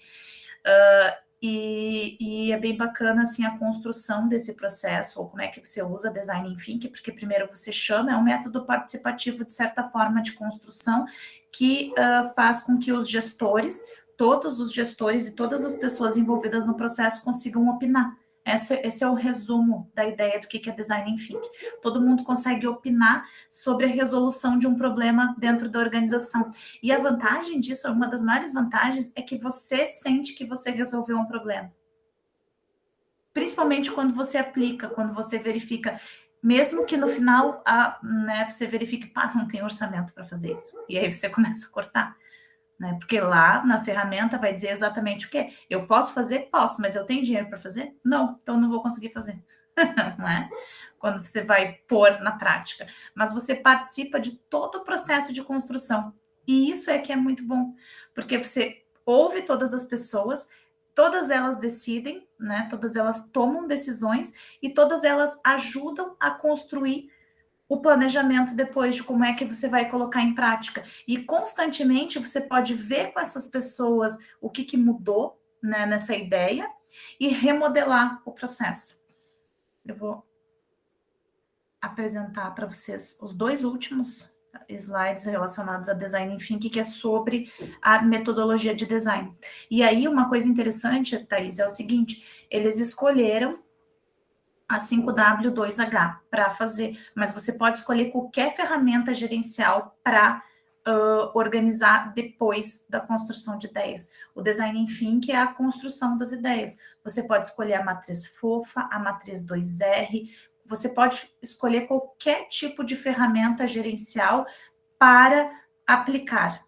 E é bem bacana, assim, a construção desse processo, ou como é que você usa design thinking, porque primeiro você chama, é um método participativo, de certa forma, de construção, que faz com que os gestores, todos os gestores e todas as pessoas envolvidas no processo consigam opinar. Esse é o resumo da ideia do que é design thinking. Todo mundo consegue opinar sobre a resolução de um problema dentro da organização. E a vantagem disso, uma das maiores vantagens, é que você sente que você resolveu um problema. Principalmente quando você aplica, quando você verifica, mesmo que no final, né, você verifique, não tem orçamento para fazer isso. E aí você começa a cortar. Né? Porque lá na ferramenta vai dizer exatamente o quê? Eu posso fazer? Posso, mas eu tenho dinheiro para fazer? Não, então não vou conseguir fazer. Não é? Quando você vai pôr na prática. Mas você participa de todo o processo de construção. E isso é que é muito bom, porque você ouve todas as pessoas, todas elas decidem, né? Todas elas tomam decisões e todas elas ajudam a construir o planejamento depois de como é que você vai colocar em prática. E constantemente você pode ver com essas pessoas o que mudou, né, nessa ideia, e remodelar o processo. Eu vou apresentar para vocês os 2 últimos slides relacionados a design thinking, que é sobre a metodologia de design. E aí, uma coisa interessante, Thaís, é o seguinte: eles escolheram a 5W2H para fazer, mas você pode escolher qualquer ferramenta gerencial para organizar depois da construção de ideias. O design thinking é a construção das ideias. Você pode escolher a matriz fofa, a matriz 2R, você pode escolher qualquer tipo de ferramenta gerencial para aplicar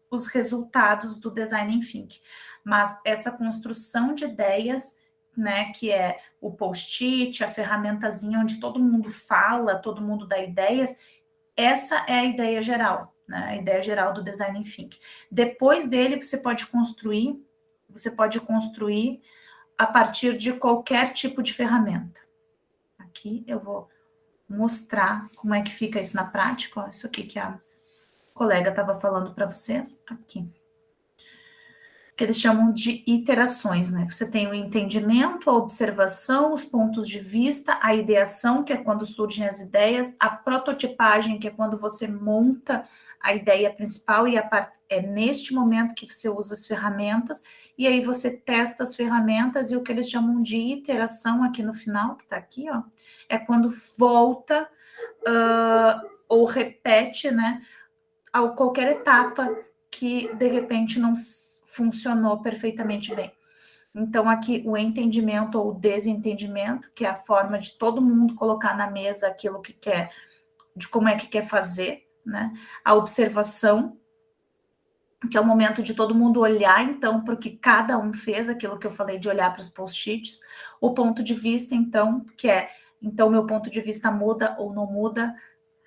os resultados do design thinking. Mas essa construção de ideias, né, que é o post-it, a ferramentazinha onde todo mundo fala, todo mundo dá ideias, essa é a ideia geral, né, a ideia geral do design thinking. Depois dele, você pode construir a partir de qualquer tipo de ferramenta. Aqui eu vou mostrar como é que fica isso na prática. Ó, isso aqui que a colega estava falando para vocês, aqui. Que eles chamam de iterações, né? Você tem o entendimento, a observação, os pontos de vista, a ideação, que é quando surgem as ideias, a prototipagem, que é quando você monta a ideia principal, e é neste momento que você usa as ferramentas, e aí você testa as ferramentas, e o que eles chamam de iteração aqui no final, que está aqui, ó, é quando volta ou repete, né, a qualquer etapa que, de repente, não funcionou perfeitamente bem. Então, aqui, o entendimento ou o desentendimento, que é a forma de todo mundo colocar na mesa aquilo que quer, de como é que quer fazer, né? A observação, que é o momento de todo mundo olhar, então, para o que cada um fez, aquilo que eu falei de olhar para os post-its. O ponto de vista, então, que é, então, meu ponto de vista muda ou não muda,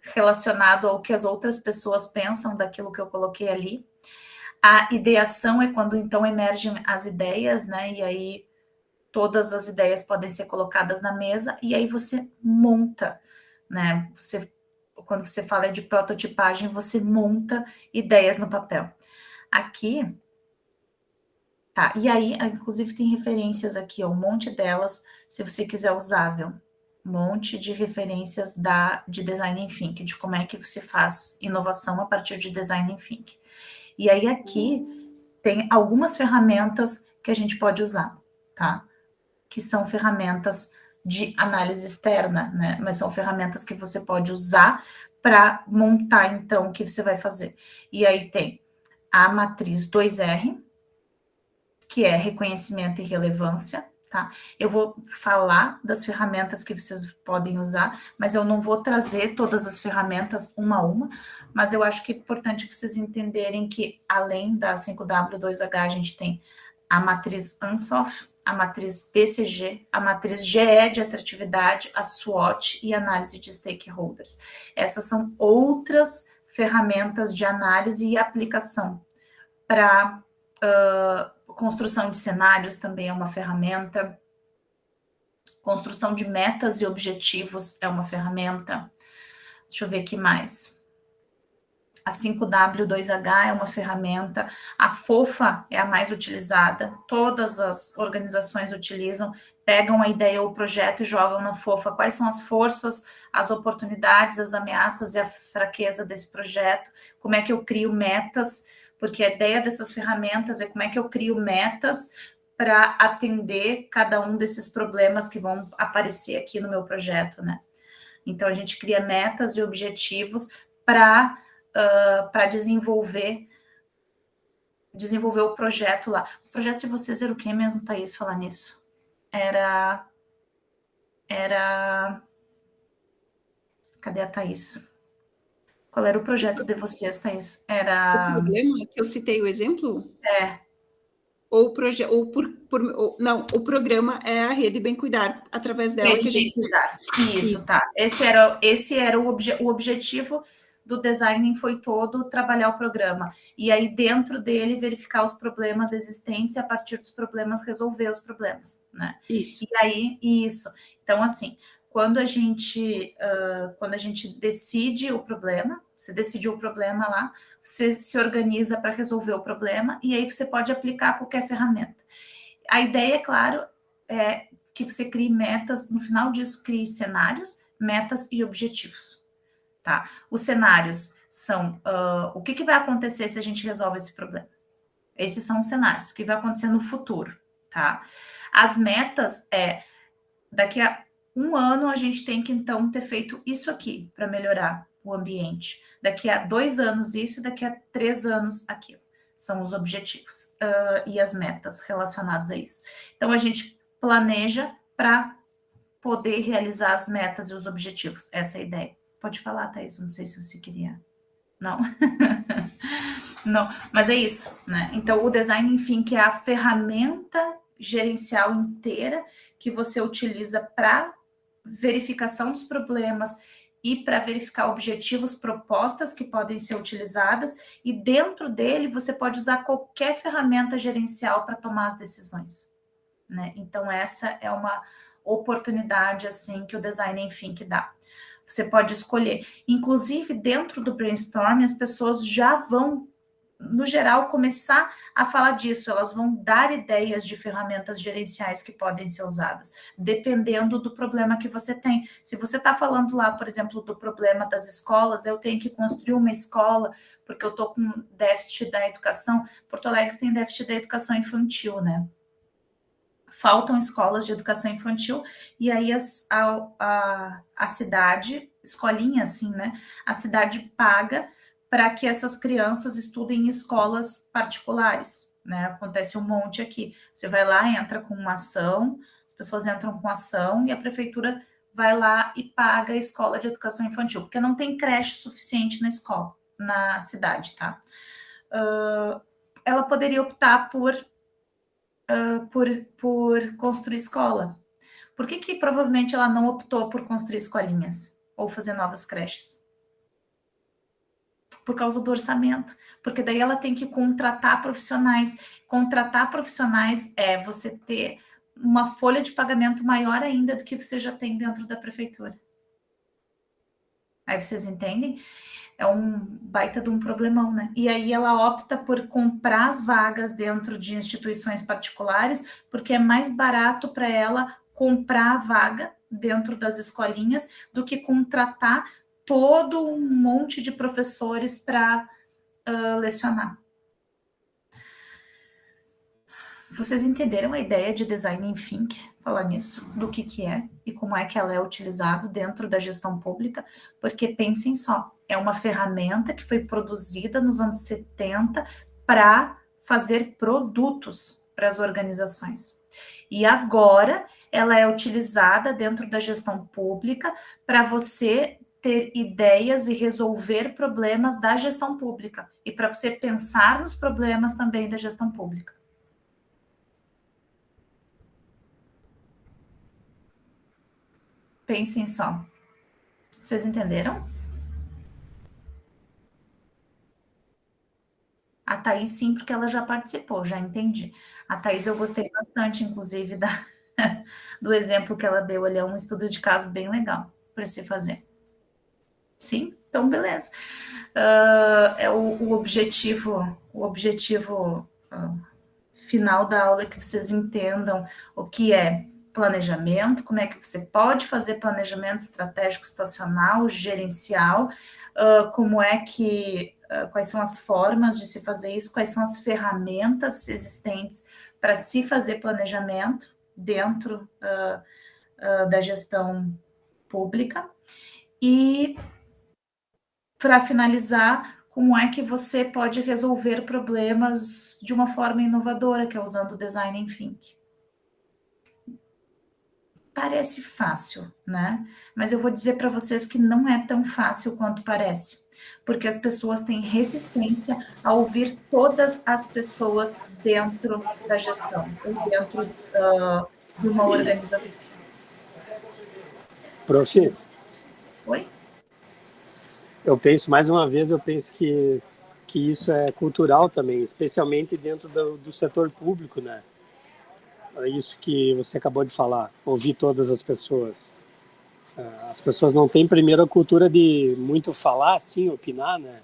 relacionado ao que as outras pessoas pensam daquilo que eu coloquei ali. A ideação é quando, então, emergem as ideias, né? E aí todas as ideias podem ser colocadas na mesa, e aí você monta, né? Quando você fala de prototipagem, você monta ideias no papel. Aqui, tá? E aí, inclusive, tem referências aqui, ó, um monte delas, se você quiser usar, viu? um monte de referências de Design Thinking, de como é que você faz inovação a partir de Design Thinking. E aí aqui tem algumas ferramentas que a gente pode usar, tá? Que são ferramentas de análise externa, né? Mas são ferramentas que você pode usar para montar, então, o que você vai fazer. E aí tem a matriz 2R, que é reconhecimento e relevância, tá? Eu vou falar das ferramentas que vocês podem usar, mas eu não vou trazer todas as ferramentas uma a uma, mas eu acho que é importante vocês entenderem que, além da 5W2H, a gente tem a matriz ANSOF, a matriz BCG, a matriz GE de atratividade, a SWOT e análise de stakeholders. Essas são outras ferramentas de análise e aplicação para construção de cenários também é uma ferramenta, construção de metas e objetivos é uma ferramenta. Deixa eu ver aqui mais. A 5W2H é uma ferramenta, a FOFA é a mais utilizada, todas as organizações utilizam, pegam a ideia ou o projeto e jogam na FOFA quais são as forças, as oportunidades, as ameaças e a fraqueza desse projeto, como é que eu crio metas, porque a ideia dessas ferramentas é como é que eu crio metas para atender cada um desses problemas que vão aparecer aqui no meu projeto, né? Então, a gente cria metas e objetivos para desenvolver o projeto lá. O projeto de vocês era o que mesmo, Thaís, falar nisso? Era... Cadê a Thaís? Qual era o projeto de vocês, Thaís? Era... O problema que eu citei o exemplo? O programa é a Rede Bem Cuidar, através dela Rede Bem Cuidar. Isso, tá. Esse era o objetivo do design, foi todo trabalhar o programa. E aí, dentro dele, verificar os problemas existentes e, a partir dos problemas, resolver os problemas, né? Isso. E aí, isso. Então, assim, quando a gente decide o problema, você decidiu o problema lá, você se organiza para resolver o problema e aí você pode aplicar qualquer ferramenta. A ideia, é claro, é que você crie metas, no final disso, crie cenários, metas e objetivos, tá? Os cenários são o que vai acontecer se a gente resolve esse problema. Esses são os cenários, o que vai acontecer no futuro, tá? As metas daqui a 1 ano a gente tem que, então, ter feito isso aqui para melhorar o ambiente. Daqui a 2 anos isso, daqui a 3 anos aquilo. São os objetivos e as metas relacionadas a isso. Então, a gente planeja para poder realizar as metas e os objetivos. Essa é a ideia. Pode falar, Thaís, não sei se você queria... Não. Não, mas é isso, né? Então, o design, enfim, que é a ferramenta gerencial inteira que você utiliza para verificação dos problemas e para verificar objetivos, propostas que podem ser utilizadas, e dentro dele você pode usar qualquer ferramenta gerencial para tomar as decisões, né? Então, essa é uma oportunidade, assim, que o design, enfim, que dá. Você pode escolher. Inclusive, dentro do brainstorming, as pessoas já vão, no geral, começar a falar disso. Elas vão dar ideias de ferramentas gerenciais que podem ser usadas, dependendo do problema que você tem. Se você está falando lá, por exemplo, do problema das escolas, eu tenho que construir uma escola porque eu estou com déficit da educação. Porto Alegre tem déficit da educação infantil, né? Faltam escolas de educação infantil, e aí a cidade, escolinha assim, né? A cidade paga para que essas crianças estudem em escolas particulares, né? Acontece um monte aqui. Você vai lá, entra com uma ação, as pessoas entram com ação e a prefeitura vai lá e paga a escola de educação infantil, porque não tem creche suficiente na escola, na cidade, tá? Ela poderia optar por construir escola. Por que provavelmente ela não optou por construir escolinhas ou fazer novas creches? Por causa do orçamento, porque daí ela tem que contratar profissionais. Contratar profissionais é você ter uma folha de pagamento maior ainda do que você já tem dentro da prefeitura. Aí vocês entendem? É um baita de um problemão, né? E aí ela opta por comprar as vagas dentro de instituições particulares, porque é mais barato para ela comprar a vaga, dentro das escolinhas do que contratar todo um monte de professores para lecionar. Vocês entenderam a ideia de Design Thinking? Falar nisso, do que é e como é que ela é utilizada dentro da gestão pública, porque pensem só, é uma ferramenta que foi produzida nos anos 70 para fazer produtos para as organizações. E agora ela é utilizada dentro da gestão pública para você ter ideias e resolver problemas da gestão pública e para você pensar nos problemas também da gestão pública. Pensem só. Vocês entenderam? A Thaís, sim, porque ela já participou, já entendi. A Thaís, eu gostei bastante, inclusive, do exemplo que ela deu ali, é um estudo de caso bem legal para se fazer. Sim? Então, beleza. É o objetivo final da aula, que vocês entendam o que é planejamento, como é que você pode fazer planejamento estratégico situacional, gerencial, quais são as formas de se fazer isso, quais são as ferramentas existentes para se fazer planejamento dentro da gestão pública. E, para finalizar, como é que você pode resolver problemas de uma forma inovadora, que é usando o Design Thinking. Parece fácil, né? Mas eu vou dizer para vocês que não é tão fácil quanto parece, porque as pessoas têm resistência a ouvir todas as pessoas dentro da gestão, ou dentro de uma organização. Prof. Oi? Eu penso, mais uma vez, que isso é cultural também, especialmente dentro do setor público, né? Isso que você acabou de falar, ouvir todas as pessoas. As pessoas não têm primeiro a cultura de muito falar, sim, opinar, né?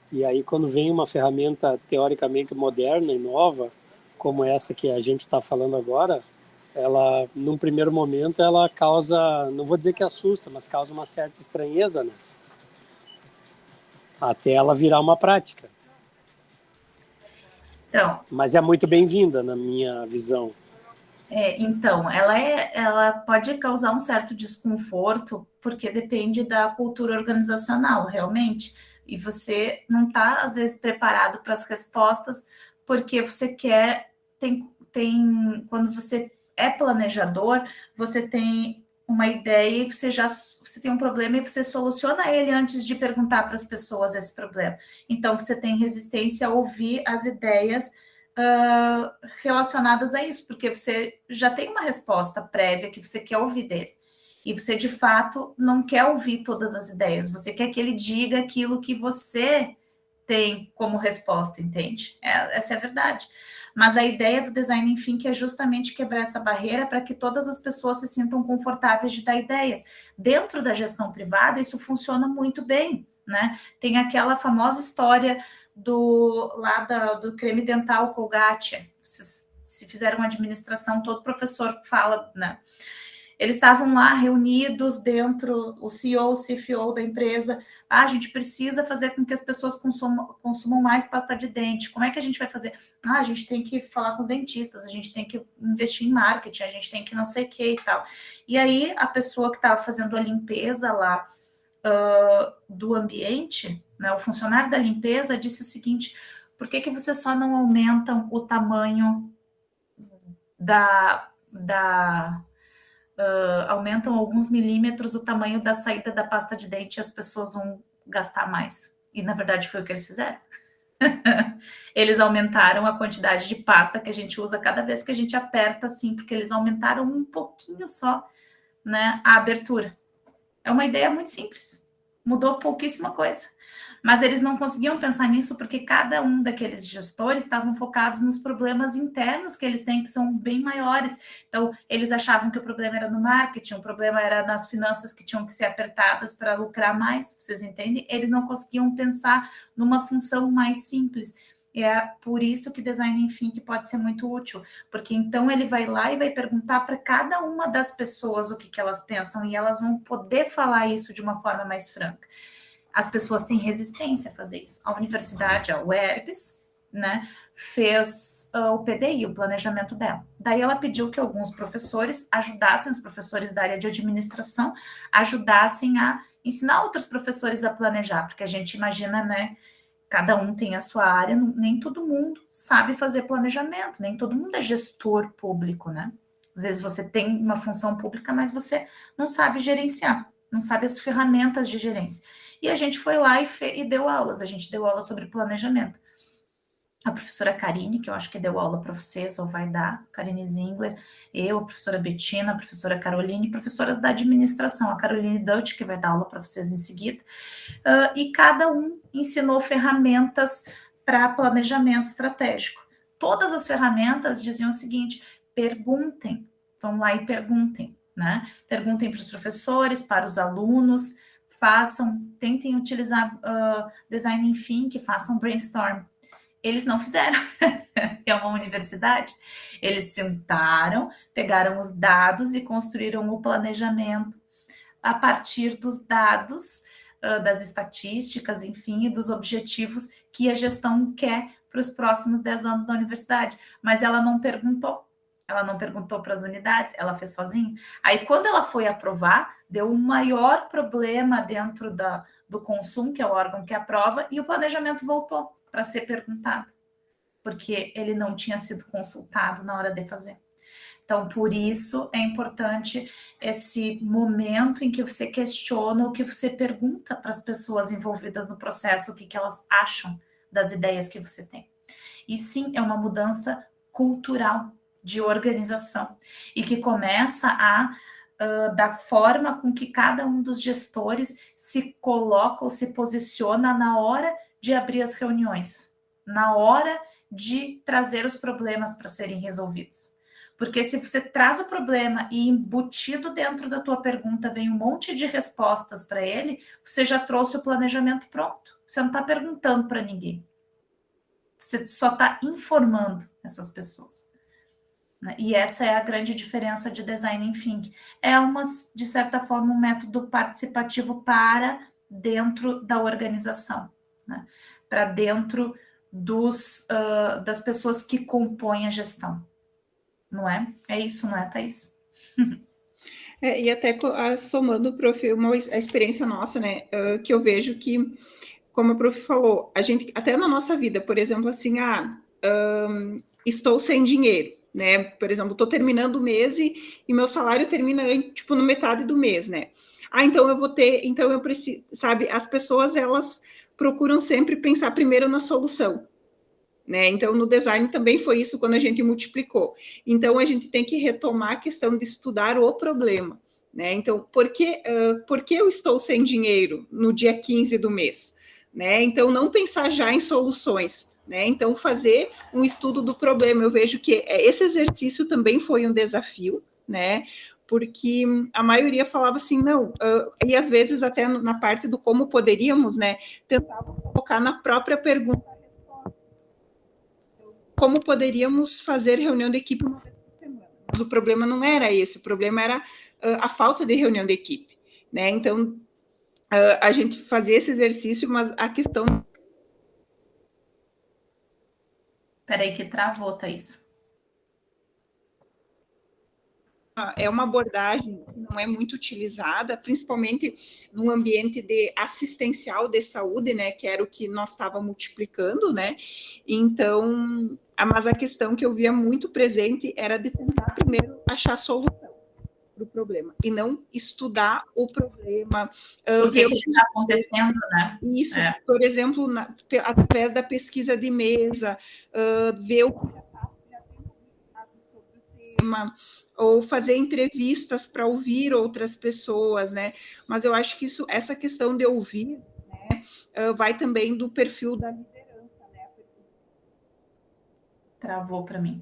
E aí quando vem uma ferramenta teoricamente moderna e nova, como essa que a gente está falando agora, ela, num primeiro momento, ela causa, não vou dizer que assusta, mas causa uma certa estranheza, né? Até ela virar uma prática. Então, mas é muito bem-vinda, na minha visão. Então, ela pode causar um certo desconforto, porque depende da cultura organizacional, realmente. E você não está, às vezes, preparado para as respostas, porque você quer... Quando você é planejador, você tem uma ideia e você tem um problema e você soluciona ele antes de perguntar para as pessoas esse problema. Então, você tem resistência a ouvir as ideias relacionadas a isso, porque você já tem uma resposta prévia que você quer ouvir dele. E você, de fato, não quer ouvir todas as ideias. Você quer que ele diga aquilo que você tem como resposta, entende? Essa é a verdade. Mas a ideia do Design Thinking é justamente quebrar essa barreira para que todas as pessoas se sintam confortáveis de dar ideias. Dentro da gestão privada, isso funciona muito bem, né? Tem aquela famosa história do creme dental Colgate. Se fizeram uma administração, todo professor fala, né? Eles estavam lá reunidos dentro, o CEO, o CFO da empresa. A gente precisa fazer com que as pessoas consumam mais pasta de dente. Como é que a gente vai fazer? A gente tem que falar com os dentistas, a gente tem que investir em marketing, a gente tem que não sei o que e tal. E aí, a pessoa que estava fazendo a limpeza lá do ambiente, né, o funcionário da limpeza, disse o seguinte: por que vocês só não aumentam o tamanho aumentam alguns milímetros o tamanho da saída da pasta de dente e as pessoas vão gastar mais? E, na verdade, foi o que eles fizeram. Eles aumentaram a quantidade de pasta que a gente usa cada vez que a gente aperta, assim, porque eles aumentaram um pouquinho só, né, a abertura. É uma ideia muito simples. Mudou pouquíssima coisa. Mas eles não conseguiam pensar nisso porque cada um daqueles gestores estavam focados nos problemas internos que eles têm, que são bem maiores. Então, eles achavam que o problema era no marketing, o problema era nas finanças que tinham que ser apertadas para lucrar mais, vocês entendem? Eles não conseguiam pensar numa função mais simples. E é por isso que design thinking pode ser muito útil, porque então ele vai lá e vai perguntar para cada uma das pessoas o que elas pensam, e elas vão poder falar isso de uma forma mais franca. As pessoas têm resistência a fazer isso. A universidade, a UERGS, né, fez o PDI, o planejamento dela. Daí ela pediu que alguns professores ajudassem, os professores da área de administração, ajudassem a ensinar outros professores a planejar, porque a gente imagina, né, cada um tem a sua área, nem todo mundo sabe fazer planejamento, nem todo mundo é gestor público, né? Às vezes você tem uma função pública, mas você não sabe gerenciar, não sabe as ferramentas de gerência. E a gente foi lá e deu aulas, a gente deu aula sobre planejamento. A professora Karine, que eu acho que deu aula para vocês, ou vai dar, Karine Zingler, eu, a professora Bettina, a professora Caroline, professoras da administração, a Caroline Dutch, que vai dar aula para vocês em seguida, e cada um ensinou ferramentas para planejamento estratégico. Todas as ferramentas diziam o seguinte: perguntem, vão lá e perguntem, né? Perguntem para os professores, para os alunos, tentem utilizar design thinking, façam brainstorm. Eles não fizeram, é uma universidade. Eles sentaram, pegaram os dados e construíram o planejamento a partir dos dados, das estatísticas, enfim, e dos objetivos que a gestão quer para os próximos 10 anos da universidade. Mas ela não perguntou para as unidades, ela fez sozinha. Aí, quando ela foi aprovar, deu um maior problema dentro do Consum, que é o órgão que aprova, e o planejamento voltou para ser perguntado, porque ele não tinha sido consultado na hora de fazer. Então, por isso é importante esse momento em que você questiona, o que você pergunta para as pessoas envolvidas no processo, o que elas acham das ideias que você tem. E sim, é uma mudança cultural de organização, e que começa da forma com que cada um dos gestores se coloca ou se posiciona na hora de abrir as reuniões, na hora de trazer os problemas para serem resolvidos. Porque se você traz o problema e embutido dentro da tua pergunta vem um monte de respostas para ele, você já trouxe o planejamento pronto. Você não está perguntando para ninguém. Você só está informando essas pessoas. E essa é a grande diferença de design thinking. É de certa forma, um método participativo para dentro da organização, né? Para dentro das pessoas que compõem a gestão. Não é? É isso, não é, Thaís? E até somando, prof, a experiência nossa, né, que eu vejo que, como a prof falou, a gente, até na nossa vida, por exemplo, assim, estou sem dinheiro, né, por exemplo, estou terminando o mês e meu salário termina, tipo, no metade do mês, né, então eu preciso, sabe, as pessoas, elas procuram sempre pensar primeiro na solução, né? Então, no design também foi isso quando a gente multiplicou. Então, a gente tem que retomar a questão de estudar o problema, né? Então, por que eu estou sem dinheiro no dia 15 do mês? Né? Então, não pensar já em soluções, né? Então, fazer um estudo do problema. Eu vejo que esse exercício também foi um desafio, né? Porque a maioria falava assim, não, e às vezes até na parte do como poderíamos, né, tentar colocar na própria pergunta como poderíamos fazer reunião de equipe uma vez por semana. Mas o problema não era esse, o problema era a falta de reunião de equipe, né? Então, a gente fazia esse exercício, mas a questão... Peraí que travou, Thaís. É uma abordagem que não é muito utilizada, principalmente no ambiente assistencial de saúde, né, que era o que nós estávamos multiplicando, né, então, mas a questão que eu via muito presente era de tentar primeiro achar solução para o problema, e não estudar o problema. O que está acontecendo, né? Isso, por exemplo, através da pesquisa de mesa, ver o que já tem publicado sobre o tema, ou fazer entrevistas para ouvir outras pessoas, né? Mas eu acho que essa questão de ouvir, né, vai também do perfil da liderança, né? Travou para mim.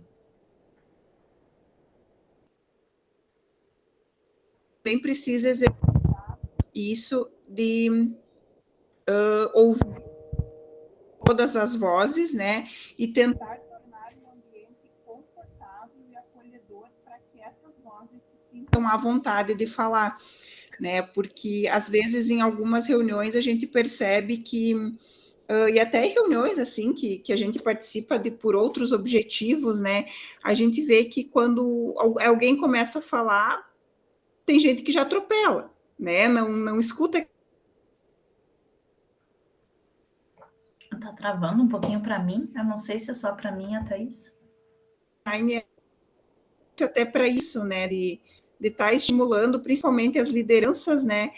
Bem precisa exercitar isso de ouvir todas as vozes, né, e tentar tornar um ambiente confortável e acolhedor para que essas vozes se sintam à vontade de falar, né, porque às vezes em algumas reuniões a gente percebe que e até reuniões assim que a gente participa por outros objetivos, né? A gente vê que quando alguém começa a falar, tem gente que já atropela, né? Não escuta. Tá travando um pouquinho para mim. Eu não sei se é só para mim, a Thaís. Até para isso, né? De estar estimulando, principalmente as lideranças, né?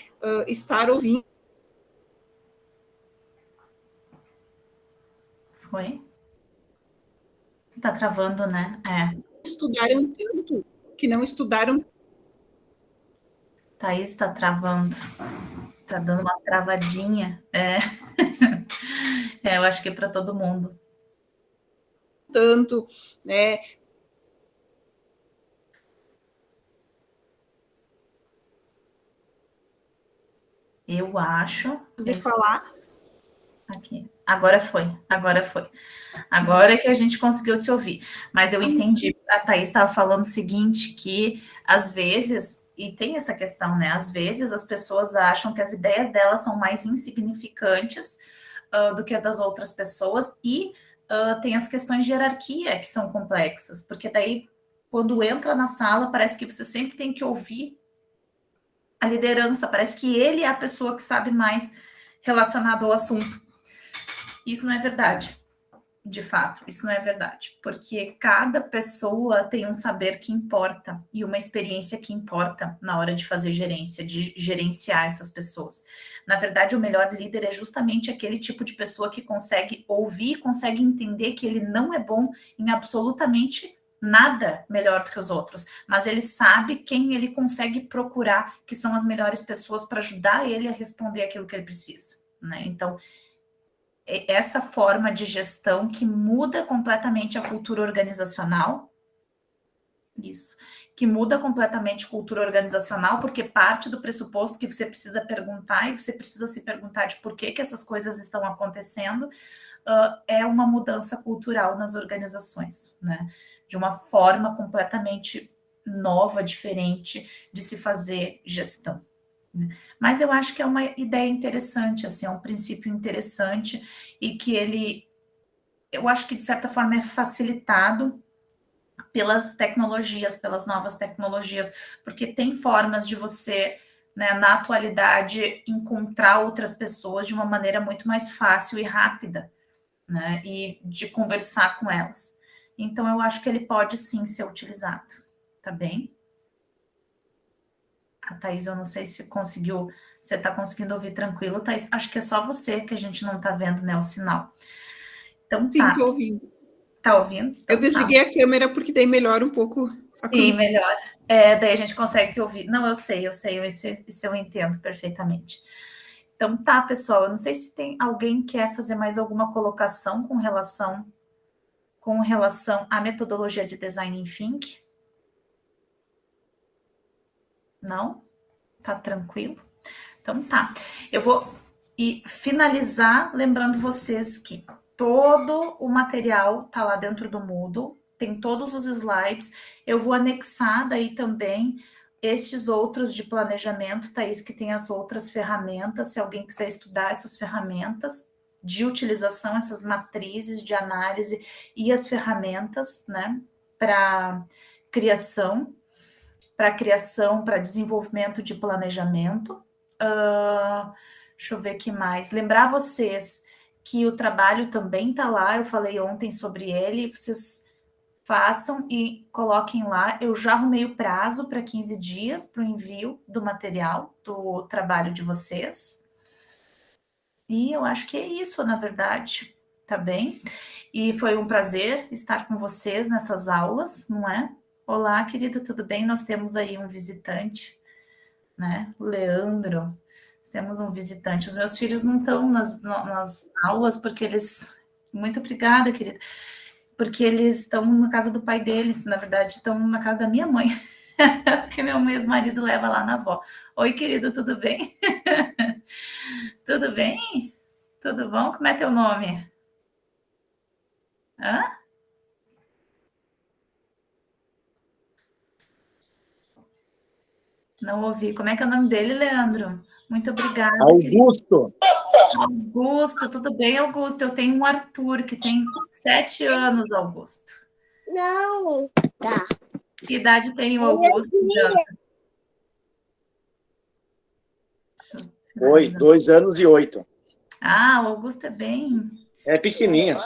Estar ouvindo. Foi? Está travando, né? Estudaram tanto que não estudaram. Thaís está travando. Está dando uma travadinha. Eu acho que é para todo mundo. Tanto, né? Eu acho. De falar. Aqui. Agora foi. Agora é que a gente conseguiu te ouvir. Mas eu entendi. A Thaís estava falando o seguinte, que às vezes, e tem essa questão, né? Às vezes as pessoas acham que as ideias delas são mais insignificantes do que a das outras pessoas, e tem as questões de hierarquia que são complexas, porque daí, quando entra na sala, parece que você sempre tem que ouvir a liderança, parece que ele é a pessoa que sabe mais relacionado ao assunto. Isso não é verdade, de fato, isso não é verdade, porque cada pessoa tem um saber que importa e uma experiência que importa na hora de fazer gerência, de gerenciar essas pessoas. Na verdade, o melhor líder é justamente aquele tipo de pessoa que consegue ouvir, consegue entender que ele não é bom em absolutamente nada melhor do que os outros, mas ele sabe quem ele consegue procurar, que são as melhores pessoas para ajudar ele a responder aquilo que ele precisa, né? Então, essa forma de gestão que muda completamente a cultura organizacional, isso, que muda completamente a cultura organizacional, porque parte do pressuposto que você precisa perguntar, e você precisa se perguntar de por que essas coisas estão acontecendo, é uma mudança cultural nas organizações, né? De uma forma completamente nova, diferente de se fazer gestão. Mas eu acho que é uma ideia interessante, assim, é um princípio interessante e que eu acho que de certa forma é facilitado pelas tecnologias, pelas novas tecnologias, porque tem formas de você, né, na atualidade, encontrar outras pessoas de uma maneira muito mais fácil e rápida, né, e de conversar com elas. Então, eu acho que ele pode sim ser utilizado, tá bem? A Thaís, eu não sei se você está conseguindo ouvir tranquilo, Thaís? Acho que é só você que a gente não está vendo, né, o sinal. Então, sim, estou ouvindo. Tá ouvindo? Então, eu desliguei a câmera porque daí melhora um pouco. Sim, melhor. Daí a gente consegue te ouvir. Não, eu sei, isso eu entendo perfeitamente. Então, tá, pessoal, eu não sei se tem alguém que quer fazer mais alguma colocação com relação à metodologia de Design Think. Não? Tá tranquilo? Então tá. Eu vou finalizar lembrando vocês que todo o material tá lá dentro do Moodle, tem todos os slides. Eu vou anexar daí também estes outros de planejamento, Thaís, que tem as outras ferramentas, se alguém quiser estudar essas ferramentas de utilização, essas matrizes de análise e as ferramentas, né, para criação, para desenvolvimento de planejamento. Deixa eu ver o que mais. Lembrar vocês que o trabalho também está lá, eu falei ontem sobre ele, vocês façam e coloquem lá. Eu já arrumei o prazo para 15 dias para o envio do material, do trabalho de vocês. E eu acho que é isso, na verdade, tá bem? E foi um prazer estar com vocês nessas aulas, não é? Olá, querido, tudo bem? Nós temos aí um visitante, né? O Leandro. Temos um visitante. Os meus filhos não estão nas aulas porque eles... Muito obrigada, querida. Porque eles estão na casa do pai deles, na verdade, estão na casa da minha mãe. Porque meu ex-marido leva lá na avó. Oi, querido, tudo bem? Tudo bem? Tudo bom? Como é teu nome? Hã? Não ouvi. Como é que é o nome dele, Leandro? Muito obrigada. Augusto. Augusto, tudo bem, Augusto? Eu tenho um Arthur que tem 7 anos, Augusto. Não, tá. Que idade tem o Augusto, Leandro? 2 anos e 8. Ah, o Augusto é bem... É pequenininho.